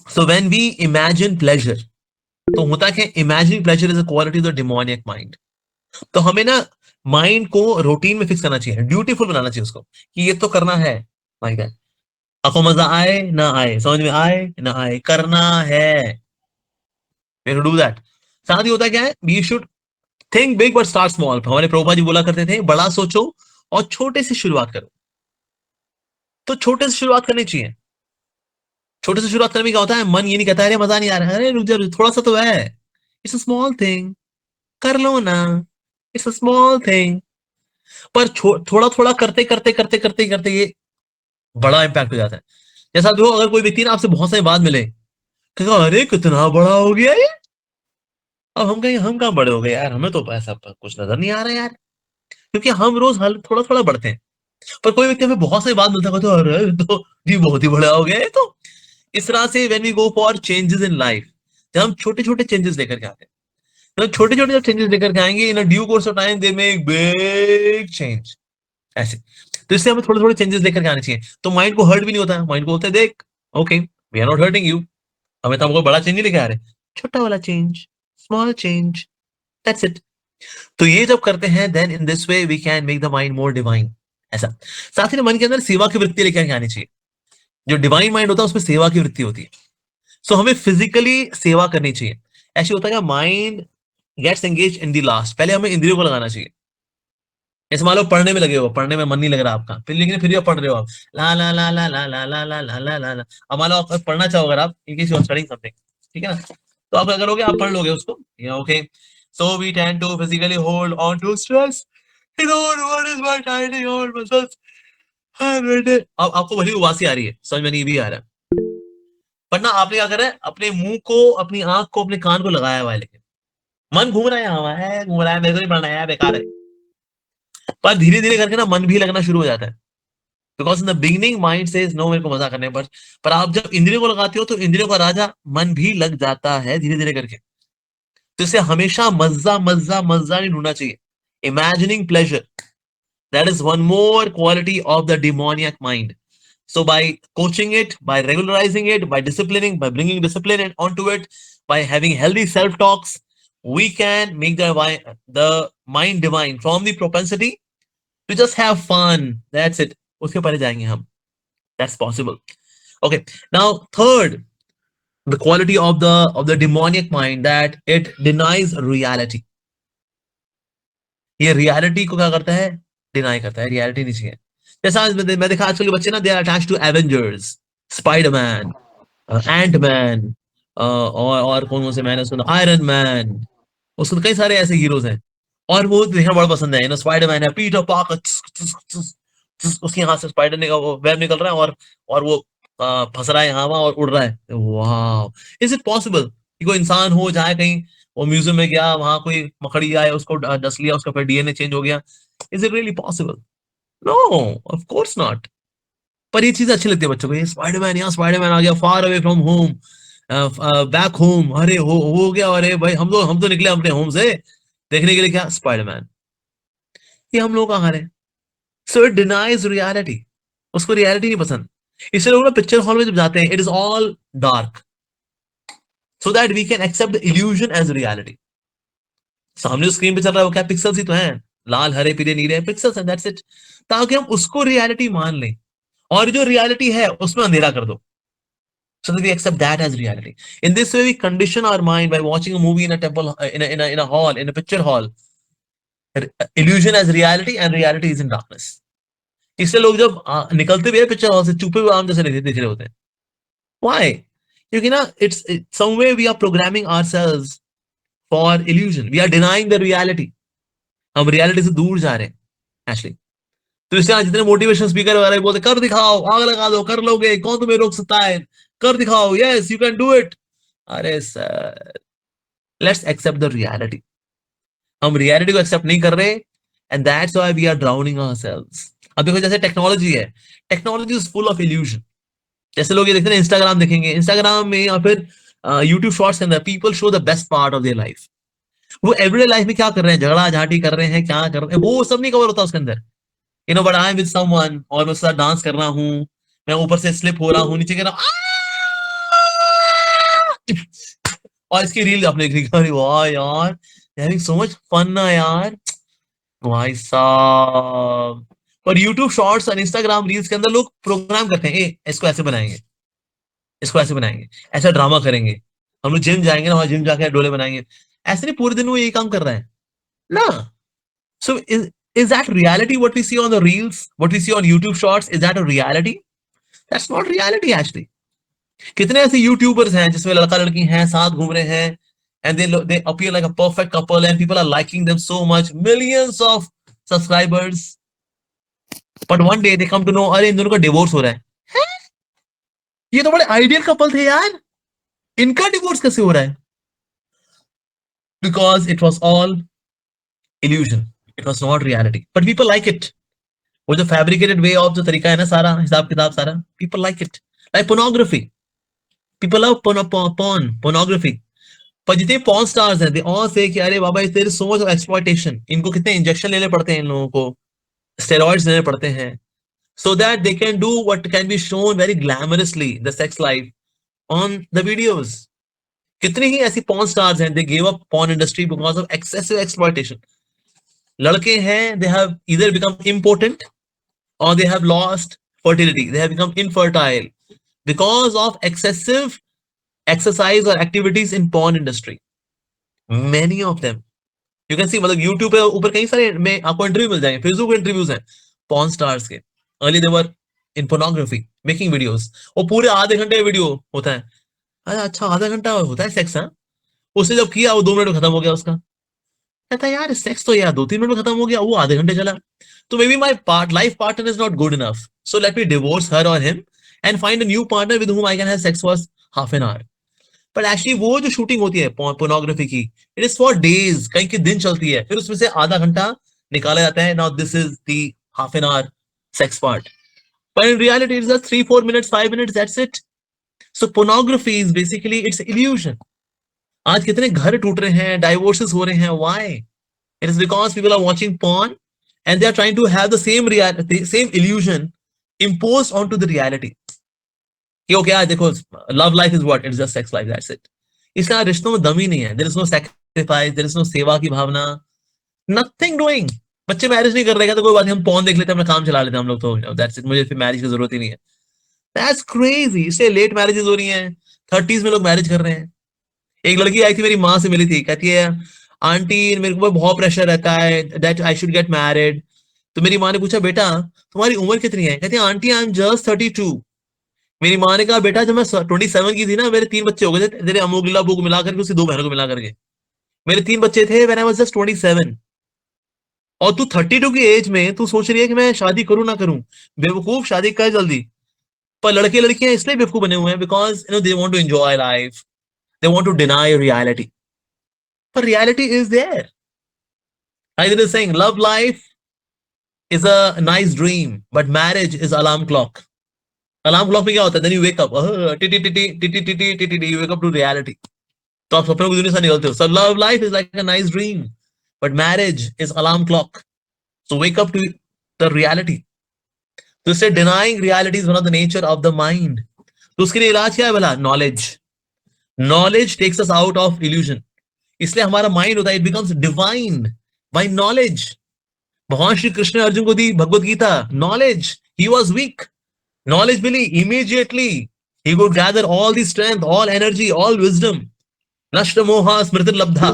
so when we imagine pleasure, तो होता क्या, imagining pleasure is a quality of the demoniac mind. तो हमें ना माइंड को रूटीन में फिक्स करना चाहिए, ड्यूटीफुल बनाना चाहिए उसको, कि ये तो करना है, लाइक दैट। आपको मजा आए ना आए, समझ में आए ना आए, करना है, डू दैट। साथ ही होता क्या है, we should think big but start small. हमारे प्रभुपाद जी बोला करते थे, बड़ा सोचो और छोटे से शुरुआत करो। तो छोटे से शुरुआत करनी चाहिए। छोटे से शुरुआत करने में क्या होता है, मन ये नहीं कहता अरे मजा नहीं आ रहा है, अरे रुक जा, थोड़ा सा तो है, इट्स अ स्मॉल थिंग, कर लो ना, इट्स अ स्मॉल थिंग। पर थोड़ा थोड़ा करते करते करते करते करते ये बड़ा इंपैक्ट हो जाता है। जैसा देखो, अगर कोई व्यक्ति ना आपसे बहुत सारी बात मिले, कहेगा अरे कितना बड़ा हो गया ये, अब हम कहेंगे हम कहाँ बड़े हो गए यार, हमें तो ऐसा कुछ नजर नहीं आ रहा यार, क्योंकि हम रोज हल थोड़ा थोड़ा बढ़ते हैं। पर कोई व्यक्ति हमें बहुत सारी बात मिलता है, तो अरे तो जी बहुत ही बड़ा हो गया है। तो इस तरह से when we go for changes in life, जब हम छोटे छोटे चेंजेस लेकर के आते हैं, तो छोटे छोटे जब चेंजेस लेकर के आएंगे, in a due course of time they make big change, ऐसे। तो इससे हमें थोड़े थोड़े चेंजेस लेकर के आने चाहिए, तो माइंड को हर्ट भी नहीं होता है। माइंड को बोलते हैं देख, okay we are not hurting you, हमें तो हमको बड़ा चेंज नहीं लेके आ रहे, छोटा वाला change, small change, that's it. तो ये जब करते हैं, then in this way we can make the mind more divine, ऐसा। साथ ही मन के अंदर सेवा की वृत्ति लेकर आनी चाहिए। जो डिवाइन माइंड होता है उसमें सेवा की वृत्ति होती है, सो हमें फिजिकली सेवा करनी चाहिए। ऐसे होता है mind gets engage in the last, पहले हमें इंद्रियों को लगाना चाहिए। जैसे मान लो पढ़ने में लगे हो, पढ़ने में मन नहीं लग रहा आपका, फिर लेकिन फिर भी आप पढ़ रहे हो, आप ला ला ला ला ला ला ला ला ला ला ला ला। अब मान लो आप पढ़ना चाहो, अगर आप स्टडिंग समथिंग, ठीक है ना, तो आप क्या करोगे, आप पढ़ लोगे उसको, okay. So we tend to physically hold on to stress, you know what is my tiny old muscles, अब आपको भली उबासी आ रही है, समझ में नहीं भी आ रहा है, पर ना आपने क्या करा है, अपने मुंह को, अपनी आंख को, अपने कान को लगाया हुआ है, लेकिन मन घूम रहा है, यहाँ है घूम रहा है, मेरे को नहीं पढ़ना है, बेकार है। पर धीरे धीरे करके ना मन भी लगना शुरू हो जाता है, because in the beginning mind says no, मेरे को मजा करने पर आप जब इंद्रियों को लगाते हो, तो इंद्रियों का राजा मन भी लग जाता है धीरे धीरे करके। तो इसे हमेशा मजा मजा मजा नहीं ढूंढना चाहिए, imagining pleasure, that is one more quality of the demoniac mind. So by coaching it, by regularizing it, by disciplining, by bringing discipline onto it, by having healthy self-talks, we can make the mind divine from the propensity to just have fun. That's it. उसके परे जाएंगे हम. That's possible. Okay. Now, third, the quality of the demoniac mind, that it denies reality. ये reality को क्या करता है, deny करता है, रियलिटी नहीं चाहिए। जैसा मैं देखा आजकल के बच्चे ना, they are attached to Avengers, Spiderman, Antman, और कौन से मैंने सुना, आयरन मैन, उसमें कई सारे ऐसे हीरोज हैं, और वो देखना बड़ा पसंद है। स्पाइडरमैन है, पीटर पार्कर, उसके हाथ से स्पाइडर ने का वो वेब निकल रहा है, और वो फंस रहा है यहाँ वहां और उड़ रहा है, वाह, इज इट पॉसिबल? कि कोई इंसान हो जाए कहीं, वो म्यूजियम में गया, वहां कोई मकड़ी आए, उसको डस लिया, उसका फिर डीएनए चेंज हो गया. Is it really possible? No, of course not. पर ये चीज अच्छी लगती है बच्चों को, ये स्पाइडरमैन, यहाँ स्पाइडरमैन आ गया, far away from home, back home, अरे हो गया, अरे भाई हम तो निकले अपने होम से देखने के लिए, क्या स्पाइडरमैन. ये हम लोग कहाँ रहे. सो इट डिनाइज रियलिटी, उसको रियलिटी नहीं पसंद. इसलिए लोग ना पिक्चर हॉल में जब जाते हैं, it is all dark, so that we can accept the illusion as reality. सामने जो स्क्रीन पे चल रहा है वो क्या पिक्सल्स ही तो हैं, लाल हरे पीले नीले पिक्सल्स हैं, दैट्स इट. ताकि हम उसको रियलिटी मान लें, और जो रियलिटी है उसमें अंधेरा कर दो, so that we accept that as reality. In this way, we condition our mind by watching a movie in a temple, in a hall, in a picture hall. Illusion as reality, and reality is in darkness. इसलिए लोग जब निकलते भी है picture hall से, चुपे हुए आम जैसे देख रहे होते हैं. Why? क्योंकि ना it's some way we are programming ourselves for illusion. We are denying the reality. हम reality से दूर जा रहे हैं actually. तो इससे जितने मोटिवेशन स्पीकर वगैरह बोलते कर दिखाओ, आग लगा दो, कर लोगे, कौन तुम्हें रोक सकता है, कर दिखाओ, yes you can do it. अरे sir, let's accept the reality. हम रियलिटी को एक्सेप्ट नहीं कर रहे, and that's why we are drowning ourselves. अब देखो जैसे टेक्नोलॉजी है, technology is full of illusion. जैसे लोग ये देखते हैं इंस्टाग्राम देखेंगे, इंस्टाग्राम में या फिर यूट्यूब शॉर्ट्स के अंदर people show the best part of their life. वो एवरीडे लाइफ में क्या कर रहे हैं, झगड़ा झाटी कर रहे हैं, क्या कर रहे हैं, वो सब नहीं कवर होता उसके अंदर. But I am with someone, और मैं उसके साथ डांस कर रहा हूँ, मैं ऊपर से स्लिप हो रहा हूँ, नीचे गिर रहा हूँ, और इसकी रील आपने देखी, अरे वाह यार, हैविंग सो मच फन ना यार, भाई साहब. और यूट्यूब शॉर्ट्स और इंस्टाग्राम रील्स के अंदर लोग प्रोग्राम करते हैं, इसको ऐसे बनाएंगे, इसको ऐसे बनाएंगे, ऐसा ड्रामा करेंगे, हम लोग जिम जाएंगे ना, वहां जिम जाके डोले बनाएंगे. ऐसे नहीं पूरे दिन वो यही काम कर रहा है ना. So is that reality what we see on the reels, what we see on YouTube shorts, is that a reality? That's not reality actually. कितने ऐसे YouTubers हैं जिसमें लड़का लड़की हैं, साथ घूम रहे हैं, and they appear like a perfect couple and people are liking them so much, millions of subscribers. But one day they come to know, अरे इन दोनों का डिवोर्स हो रहा है. हैं? ये तो बड़े आइडियल कपल थे यार, इनका डिवोर्स कैसे हो रहा है? Because it was all illusion. It was not reality. But people like it. वो जो फैब्रिकेटेड वे ऑफ जो तरीका है ना, सारा हिसाब किताब सारा, people like it. Like pornography, people love pornography. पर जितने पॉर्न स्टार्स हैं, दे ऑल से कि अरे बाबा there is so much of exploitation. इनको कितने इंजेक्शन लेने पड़ते हैं, इन लोगों को स्टेरॉइड्स लेने पड़ते हैं, so that they can do what can be shown very glamorously, the sex life on the videos. कितने ही ऐसी पॉर्न स्टार्स हैं, they give up porn industry because of excessive exploitation. लड़के हैं, they have either become important or they have lost fertility, they have become infertile because of excessive exercise or activities in porn industry. Many of them you can see, मतलब YouTube पे ऊपर कई सारे में आपको interview मिल जाएंगे, Facebook पे interviews हैं porn stars के. Early they were in pornography making videos, और पूरे आधे घंटे वीडियो होता है. अरे अच्छा, आधा घंटा होता है सेक्स? हाँ, उसने जब किया वो 2 मिनट में खत्म हो गया उसका. कहता है यार सेक्स तो यार 2-3 मिनट में खत्म हो गया, वो आधे घंटे चला. तो maybe my life partner is not good enough, so let me divorce her or him and find a new partner with whom I can have sex for half an hour. But actually वो जो shooting होती है pornography की, it is for days, कई के दिन चलती है, फिर उसमें से आधा घंटा निकाला जाता है. Now this is the half an hour sex part, but in reality it's just 3-4 minutes, 5 minutes, that's it. So pornography is basically it's illusion. आज कितने घर टूट रहे हैं, डाइवोर्सेस हो रहे हैं. Why? It is because people are watching porn and they are trying to have the same illusion imposed onto the reality. कि ओके यार देखो, love life is what, it's just sex life, that's it. इसका रिश्तों में दम ही नहीं है. There is no sacrifice, there is no सेवा की भावना, नथिंग डूइंग. बच्चे मैरिज नहीं कर रहे हैं तो कोई बात नहीं, हम porn देख लेते हैं, अपना काम चला लेते हैं हम लोग, तो दैट्स इट, मुझे फिर मैरिज की जरूरत ही नहीं है. That's crazy. इससे लेट मैरिजेस हो रही हैं, 30s में लोग मैरिज कर रहे हैं. एक लड़की आई थी, मेरी माँ से मिली थी, कहती है आंटी मेरे को बहुत प्रेशर रहता है that I should get married. तो मेरी माँ ने पूछा बेटा तुम्हारी उम्र कितनी है? कहती है आंटी आई एम जस्ट 32. मेरी माँ ने कहा बेटा जब मैं 27 की थी ना, मेरे 3 बच्चे हो गए थे, तेरे अमोग लीला बुक मिला करके, उसकी 2 बहनों को मिला करके मेरे 3 बच्चे थे व्हेन आई वाज जस्ट 27. और तू 32 की एज में तू सोच रही है कि मैं शादी करूं ना करूं? बेवकूफ, शादी कर जल्दी. पर लड़के लड़कियां इसलिए बेवकूफ बने हुए हैं because they want to enjoy life, they want to deny reality. But reality is there. Either is saying love life is a nice dream, but marriage is alarm clock. Alarm clock में क्या होता है? Then you wake up, you wake up to reality. तो आप सपनों की दुनिया से निकलते हो. So love life is like a nice dream, but marriage is alarm clock. So wake up to the reality. तो इससे denying reality is one of the nature of the mind. तो उसके लिए इलाज क्या है भला? Knowledge. Knowledge takes us out of illusion. इसलिए हमारा माइंड होता है, it becomes divine by knowledge. भगवान श्री कृष्ण ने अर्जुन को दी Bhagavad Gita. Knowledge. He was weak. Knowledge milli immediately. He could gather all the strength, all energy, all wisdom. नष्ट मोहा स्मृति लब्धा.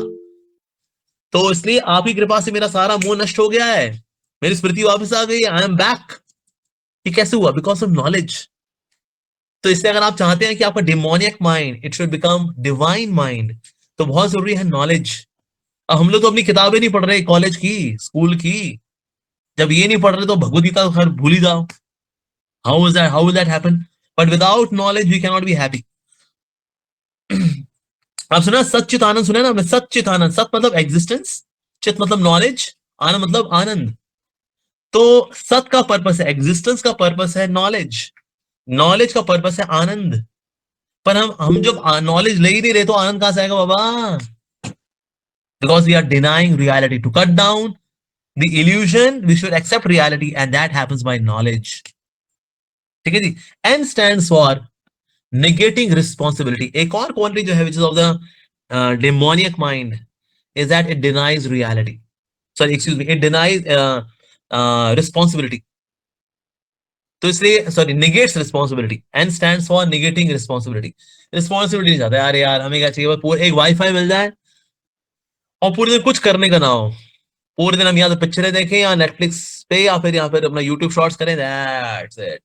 तो इसलिए आपकी कृपा से मेरा सारा मोह नष्ट हो गया है, मेरी स्मृति वापस आ गई है. I am back. ये कैसे हुआ? Because of knowledge. तो इसलिए अगर आप चाहते हैं कि आपका demoniac mind it should become divine mind, तो बहुत जरूरी है नॉलेज. अब हम लोग तो अपनी किताबें नहीं पढ़ रहे, कॉलेज की, स्कूल की. जब ये नहीं पढ़ रहे तो भगवद गीता तो खैर भूल ही जाओ. How will that happen? But without knowledge we can not be happy. आप सुना सच्चित आनंद? सुना ना आपने? सच्चित आनंद. सत मतलब एग्जिस्टेंस, चित मतलब नॉलेज, आनंद मतलब आनंद. तो सत का पर्पस है, एग्जिस्टेंस का पर्पस है नॉलेज, नॉलेज का पर्पस है आनंद. पर हम जब नॉलेज ले ही नहीं रहे तो आनंद कहां से आएगा बाबा? Because we are denying reality. To cut down the illusion we should accept reality and that happens by knowledge. ठीक है जी. N stands for negating responsibility. एक और क्वालिटी जो है which is of the demoniac mind is that it denies reality. Sorry, excuse me, it denies responsibility. तो इसलिए sorry negates responsibility. N stands for negating responsibility. Responsibility नहीं चाहता यार, हमें क्या चाहिए? पूरे एक वाईफाई मिल जाए और पूरे दिन कुछ करने का ना हो. पूरे दिन हम यहाँ तो पिक्चरें देखें या नेटफ्लिक्स पे या फिर अपना यूट्यूब शॉर्ट्स करें. That's it.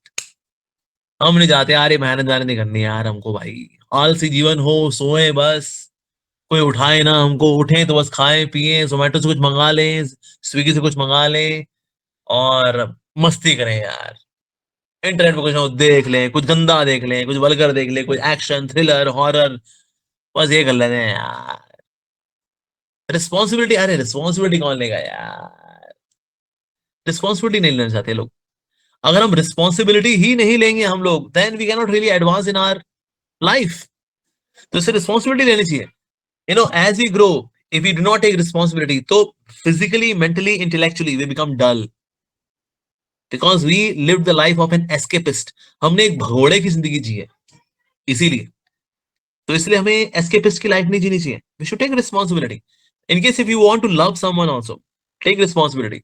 हम नहीं जाते यार, ये मेहनत नहीं करनी यार हमको भाई. आलसी जीवन हो, सोए बस, कोई उठाए ना हमको. उठे तो बस खाएं पिए, जोमेटो से कुछ मंगा लें, स्विगी से कुछ मंगा लें और मस्ती करें यार. इंटरनेट पे कुछ देख लें, कुछ गंदा देख लें, कुछ वल्गर देख लें, कुछ एक्शन थ्रिलर हॉरर, बस ये कर लेते हैं यार. रिस्पॉन्सिबिलिटी, अरे रिस्पॉन्सिबिलिटी कौन लेगा यार? रिस्पॉन्सिबिलिटी नहीं लेना चाहते लोग. अगर हम रिस्पॉन्सिबिलिटी ही नहीं लेंगे हम लोग, then we can not really advance in our life. तो इससे रिस्पॉन्सिबिलिटी लेनी चाहिए. As we grow, if we do not take responsibility, तो physically, mentally, intellectually we become dull, because we live the life of an escapist. हमने एक भगोड़े की जिंदगी जी है इसीलिए. तो इसलिए हमें एस्केपिस्ट की लाइफ नहीं जीनी चाहिए. We should take responsibility. In case if you want to love someone also, take responsibility.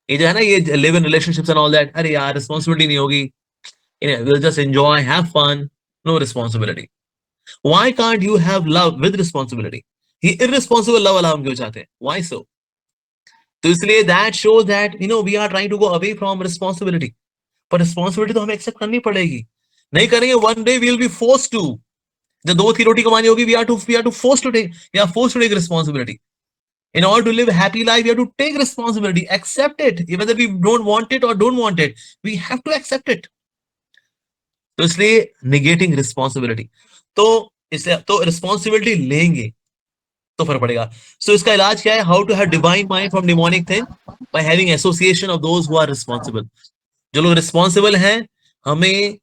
ये जो है ना, ये live in relationships and all that, अरे यार रिस्पॉन्सिबिलिटी नहीं होगी, we'll just enjoy, have fun, no responsibility. Why can't you have love with responsibility? ये irresponsible love वाला हम क्यों चाहते हैं? Why so? तो इसलिए that shows that we are trying to go away from responsibility. पर responsibility तो हमें accept करनी पड़ेगी. नहीं करेंगे one day we'll be forced to. जब 2 की रोटी कमानी होगी, we are to forced to take responsibility. In order to live a happy life, we have to take responsibility, accept it, whether we don't want it or don't want it. We have to accept it. तो इसलिए negating responsibility. तो responsibility लेंगे तो फर्क पड़ेगा. So इसका इलाज क्या है? How to have divine mind from demonic thing? By having association of those who are responsible. जो लोग responsible हैं, हमें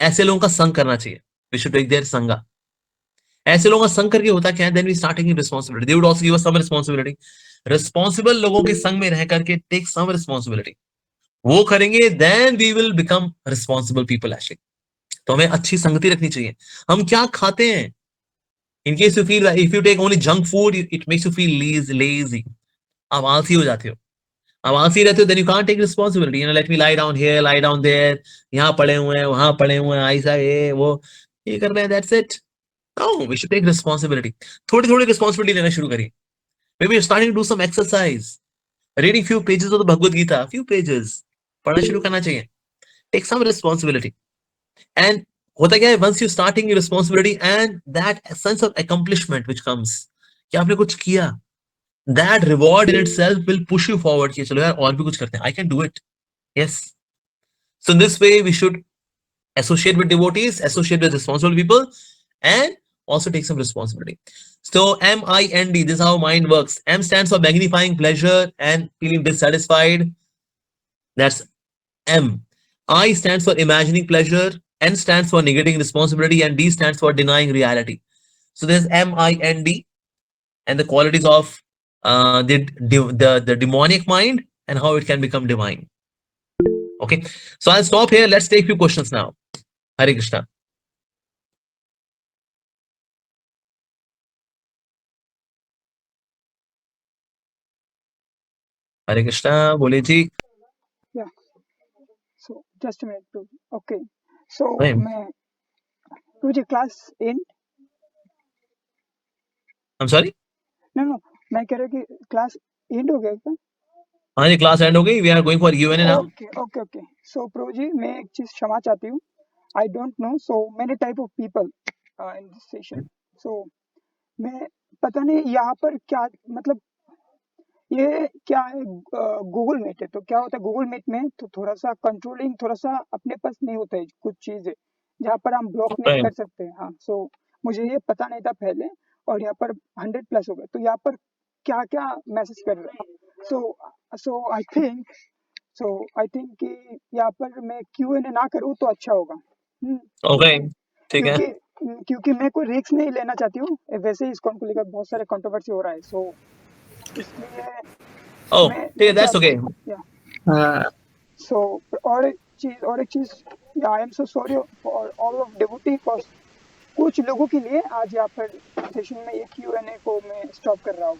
ऐसे लोगों का संग करना चाहिए. We should take their संगा. ऐसे लोगों का संग करके होता क्या है? Then we start taking responsibility. They would also give us some responsibility. Responsible लोगों के संग में रह करके take some responsibility. वो करेंगे, then we will become responsible people actually. तो हमें अच्छी संगति रखनी चाहिए. हम क्या खाते हैं? In case you feel that if you take only junk food, it makes you feel lazy. आप आलसी हो जाते हो. आप आलसी रहते हो, then you can't take responsibility. Let me lie down here, lie down there. यहाँ पड़े हुए हैं, वहाँ पड़े हुए हैं, ऐसा ये वो ये कर रहे हैं. That's it. No, we should take responsibility. थोड़ी responsibility लेना शुरू करिए. Maybe you're starting to do some exercise. Reading few pages of the Bhagavad Gita, few pages. पढ़ना शुरू करना चाहिए. Take some responsibility. And होता क्या है? Once you start taking responsibility and that sense of accomplishment which comes, कि आपने कुछ किया, that reward in itself will push you forward. कि चलो यार और भी कुछ करते हैं. I can do it. Yes. So in this way we should associate with devotees, associate with responsible people, and also take some responsibility. So MIND, this is how mind works. M stands for magnifying pleasure and feeling dissatisfied. That's M. I stands for imagining pleasure. N stands for negating responsibility, and D stands for denying reality. So there's MIND and the qualities of the demonic mind and how it can become divine. Okay, so I'll stop here. Let's take few questions now. Hare Krishna. Hare Krishna, बोले जी. Yeah. So just a minute, Prabhu. Okay. So Right. मैं मुझे class end I'm sorry. no मैं कह रहा हूँ कि class end हो गया क्या? हाँ जी, क्लास एंड हो गई. We are going for Q&A now. Okay. So प्रभु जी मैं एक चीज क्षमा चाहती हूँ. I don't know so many type of people in this session. So मैं पता नहीं यहाँ पर क्या मतलब ये क्या है गूगल मीट है तो क्या होता है गूगल मीट में तो थोड़ा सा कंट्रोलिंग थोड़ा सा अपने पास नहीं होता है कुछ चीजें जहाँ पर हम ब्लॉक नहीं Right. कर सकते हैं. हाँ सो मुझे ये पता नहीं था पहले और यहाँ पर 100+ हो गए तो यहाँ पर क्या क्या मैसेज कर रहे हैं सो आई थिंक कि यहाँ पर मैं Q&A ना करूँ तो अच्छा होगा. Okay. ठीक है. क्योंकि मैं कोई रिस्क नहीं लेना चाहती हूँ. वैसे ही इसको लेकर बहुत सारे कंट्रोवर्सी हो रहा है सो इसलिए Oh, मैं ठीक है. That's okay. सो और एक चीज I am so sorry for all of devotee for कुछ लोगों के लिए आज यहाँ पर सेशन में ये Q&A को मैं स्टॉप कर रहा हूँ.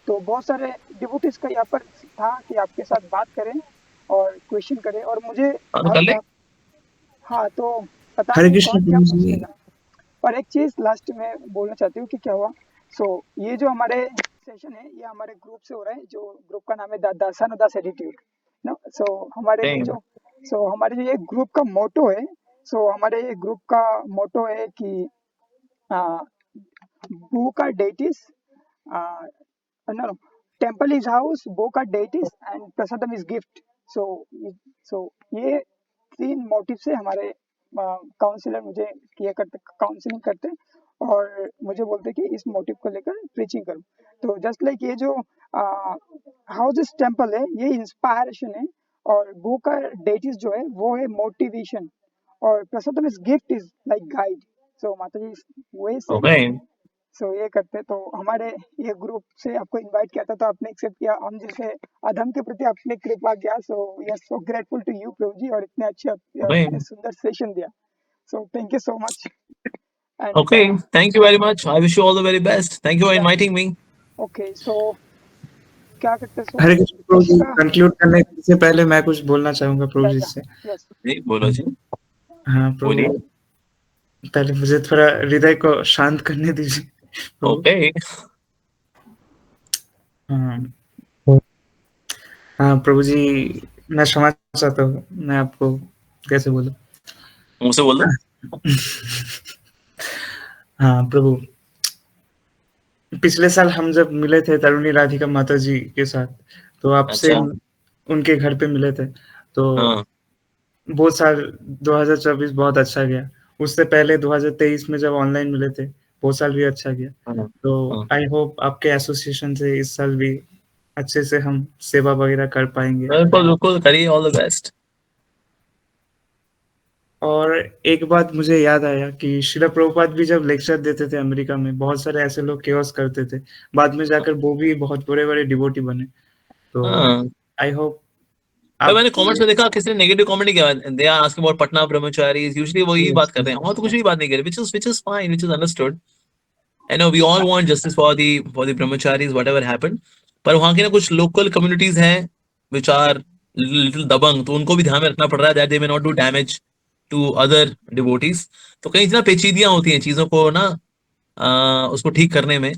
तो बहुत सारे डिवोटीज का यहाँ पर था कि आपके साथ बात करें और क्वेश्चन करें और मुझे कर ले. हाँ तो पता हरे नहीं कृष्ण कौन क्या प्रभु जी. पूछेगा. और एक चीज लास्ट में बोलना चाहती हूँ कि क्या हुआ ये जो हमारे सेशन है ये हमारे ग्रुप से हो रहा है जो ग्रुप का नाम है दासानुदास एटीट्यूड नो. हमारे ये ग्रुप का मोटो है. हमारे ये ग्रुप का मोटो है कि book are deities no temple is house book are deities and prasadam is gift. so ये 3 मोटिव से हमारे काउंसलर मुझे काउंसलिंग करते और मुझे बोलते कि इस मोटिव को लेकर प्रीचिंग करो. तो जस्ट लाइक ये जो हाउस टेम्पल है ये इंस्पायरेशन है और बुक का डेटिस जो है वो है मोटिवेशन और prasadam is gift is like guide. So माता जी वही से Okay. ये करते तो हमारे ये ग्रुप से आपको इनवाइट किया था तो आपने एक्सेप्ट किया. हम जैसे अधम के प्रति आपने कृपा किया. We are so grateful to you Prabhu ji और इतने अच्छे इतने सुंदर सेशन दिया. Thank you so much. Okay. Thank you very much. I wish you all the very best. Thank you for inviting me. Okay so क्या करते हैं हरे कृष्ण प्रभु जी. कंक्लूड करने से पहले मैं कुछ बोलना चाहूंगा प्रभु जी से. यस जी बोलो जी. हाँ प्रभु, पहले मुझे थोड़ा हृदय को शांत करने दीजिए. Okay. हाँ प्रभु जी मैं क्षमा चाहता हूँ. मैं आपको कैसे बोलूं. मुझसे बोल दो. हाँ प्रभु, पिछले साल हम जब मिले थे तरुणी राधिका माता जी के साथ तो आपसे उनके घर पे मिले थे तो वो साल 2024 बहुत अच्छा गया. उससे पहले 2023 में जब ऑनलाइन मिले थे वो साल भी अच्छा गया. तो आई होप आपके एसोसिएशन से इस साल भी अच्छे से हम सेवा वगैरह कर पाएंगे. बिल्कुल करिए. All the best. और एक बात मुझे याद आया कि श्रील प्रभुपाद भी जब लेक्चर देते थे अमेरिका में बहुत सारे ऐसे लोग केओस करते थे. बाद में जाकर वो भी बहुत बड़े डिवोटी बने. तो आई होप मैंने कमेंट्स में देखा किसी ने नेगेटिव कमेंट नहीं किया. They are asking about Patna brahmacharis. Usually वो यही बात करते हैं और तो कुछ भी बात नहीं कर रहे, which is fine, which is understood. I know we all want justice for the brahmacharis whatever happened. पर वहाँ के ना कुछ लोकल कम्युनिटीज हैं which are little दबंग, तो उनको भी ध्यान में रखना पड़ रहा है that they may not do damage to other devotees. तो कहीं इतना पेचीदियां होती हैं चीजों को ना उसको ठीक करने में.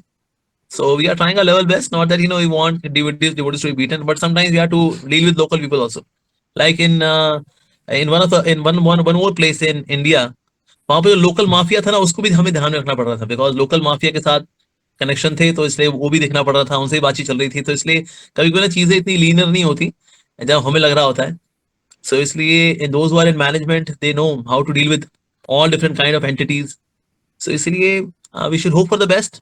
So we are trying our level best. Not that we want devotees to be beaten, but sometimes we have to deal with local people also. Like in one more place in India, वहाँ पे जो local mafia था ना उसको भी हमें ध्यान में रखना पड़ रहा था बिकॉज लोकल माफिया के साथ कनेक्शन थे तो इसलिए वो भी देखना पड़ रहा था. उनसे बातचीत चल रही थी तो इसलिए कभी कभी ना चीजें इतनी लीनर नहीं होती जब हमें लग रहा होता है. सो इसलिए those who are in management they know how to deal with all different kind of entities. So इसलिए We should hope for the best.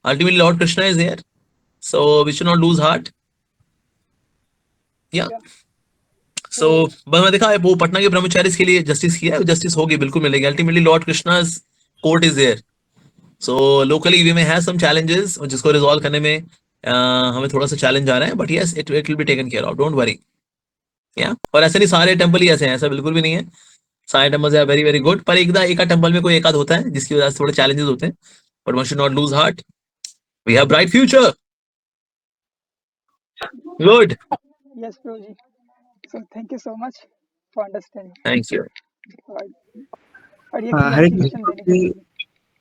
Ultimately, Lord Krishna is here, so we should not lose heart. Yeah. So, बस मैं देखा है वो पटना के ब्रह्मचारी के लिए justice किया है, जस्टिस होगी, बिल्कुल मिलेगी. Ultimately, Lord Krishna's court is there. So locally we may have some challenges, जिसको resolve करने में हमें थोड़ा सा challenge आ रहा है, but yes, it will be taken care of. Don't worry. Yeah. और ऐसे नहीं सारे टेम्पल ही ऐसे हैं, ऐसा बिल्कुल भी नहीं है. सारे temples are very very good, पर एक टेम्पल में कोई एक आध होता है जिसकी वजह से थोड़े challenges होते हैं. But one should not lose heart. We have bright future. Good. Yes, Prabhuji. So thank you so much for understanding. Thank you. और ये हरे clarification देने के लिए.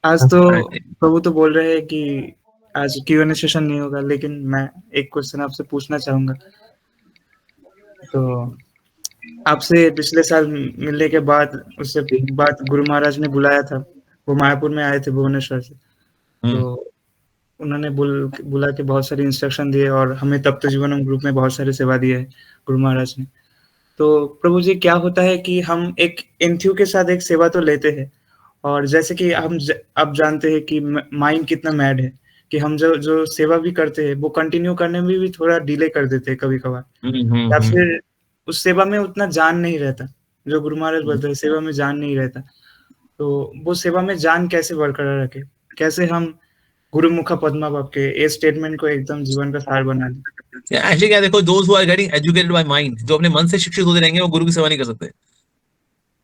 आज तो प्रभु तो बोल रहे हैं कि आज Q&A सेशन नहीं होगा, लेकिन मैं एक क्वेश्चन आपसे पूछना चाहूंगा. तो आपसे पिछले साल मिलने के बाद उससे बाद गुरु महाराज ने बुलाया था, वो मायापुर में आए थे भुवनेश्वर से. तो उन्होंने बुला के बहुत सारी इंस्ट्रक्शन दिए और हमें तप्त जीवनम ग्रुप में बहुत सारी सेवा दी है गुरु महाराज ने. तो प्रभु जी, क्या होता है कि हम एक एंथ्यू के साथ एक सेवा तो लेते हैं, और जैसे कि हम अब जानते हैं कि माइंड कितना मैड है कि हम जो सेवा भी करते हैं वो कंटिन्यू करने में भी थोड़ा डिले कर देते हैं कभी कभार, या फिर उस सेवा में उतना जान नहीं रहता. जो गुरु महाराज बोलते हैं सेवा में जान नहीं रहता, तो वो सेवा में जान कैसे बरकरार रखे, कैसे हम गुरुमुखा पद्मा बाप के ये स्टेटमेंट को एकदम जीवन का सार बना दें. एक्चुअली क्या देखो, those who are getting educated by mind, जो अपने मन से शिक्षित होते रहेंगे वो गुरु की सेवा नहीं कर सकते.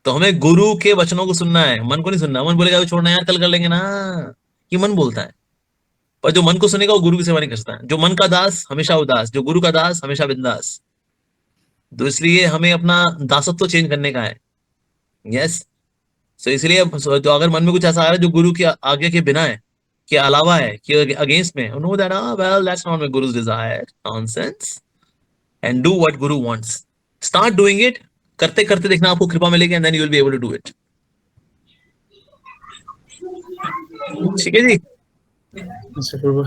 तो हमें गुरु के वचनों को सुनना है, मन को नहीं सुनना. मन बोलेगा छोड़ना यार, कल कर लेंगे ना, ये मन बोलता है. पर जो मन को सुनेगा वो गुरु की सेवा नहीं कर सकता. जो मन का दास हमेशा उदास, जो गुरु का दास हमेशा बिंदास. तो इसलिए हमें अपना दासत्व चेंज करने का है. यस. सो इसलिए तो अगर मन में कुछ ऐसा आ रहा है जो गुरु की आज्ञा के बिना है, के अलावा है, कि अगेंस्ट में, no that well that's not my guru's desire, nonsense, and do what guru wants. Start doing it. करते करते देखना आपको कृपा मिलेगी, and then you will be able to do it. ठीक है जी.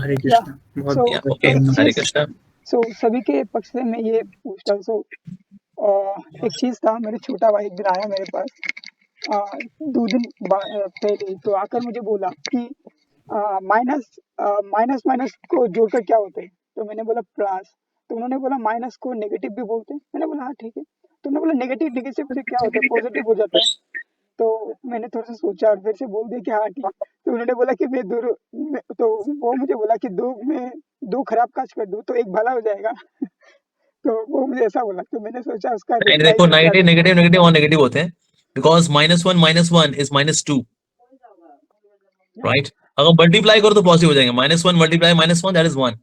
हरे कृष्ण. बहुत ओके, हरे कृष्ण. सो सभी के पक्ष से मैं ये पूछता हूँ. एक चीज था, मेरे छोटा भाई एक दिन आया मेरे पास 2 दिन पहले, तो आकर मुझे बोला कि माइनस माइनस को जोड़कर क्या होते हैं. तो मैंने बोला प्लस. तो उन्होंने बोला माइनस को नेगेटिव भी बोलते हैं. मैंने बोला हाँ ठीक है. तो उन्होंने बोला नेगेटिव से क्या होता है, पॉजिटिव हो जाता है. तो मैंने थोड़ा सा सोचा और फिर से बोल दिया कि हाँ ठीक. तो उन्होंने बोला कि तो वो मुझे बोला कि 2 खराब काज कर दूं तो 1 भला हो जाएगा. तो वो मुझे ऐसा बोला, तो मैंने सोचा उसका देखो, नेगेटिव और नेगेटिव होते हैं, बिकॉज -1 इज -2, राइट. अगर मल्टीप्लाई करो तो पॉजिटिव हो जाएंगे. -1 मल्टीप्लाई -1 दैट इज 1.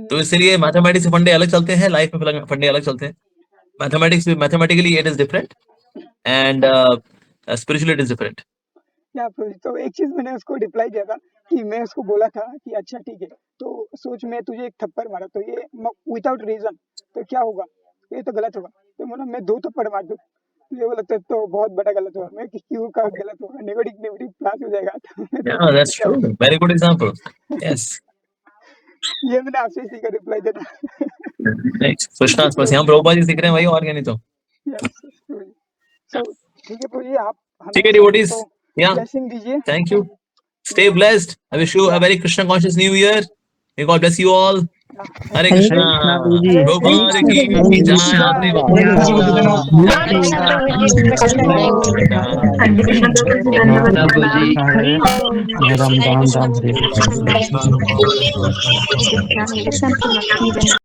तो इसलिए मैथमेटिक्स के फंडे अलग चलते हैं, लाइफ में फंडे अलग चलते हैं. Mathematically it is different, and spiritually it is different. या तो एक चीज मैंने उसको रिप्लाई दिया था कि मैं उसको बोला था कि अच्छा ठीक है, तो सोच मैं तुझे 1 थप्पड़ मारा तो ये विदाउट रीजन तो क्या होगा, ये तो गलत होगा. तो बोला मैं 2 थप्पड़ मार दूं, ये बोला तो बहुत बड़ा गलत होगा. मैं क्यों का गलत होगा, नेगेटिव प्लस हो जाएगा. Yeah, that's true. Very good example. Yes. ये मैंने आपसे इसी का रिप्लाई दिया था. Next. कृष्णा बस यहाँ प्रभुपाद जी दिख रहे हैं भाई, और क्या नहीं तो. So ठीक है प्रभु जी, आप ठीक है devotees. Yeah. ब्लेसिंग दीजिए. Thank you. Stay blessed. I wish you a very Krishna conscious New Year. May God bless you all. Hare Krishna. Prabhupada की जय. अपने Hare Krishna.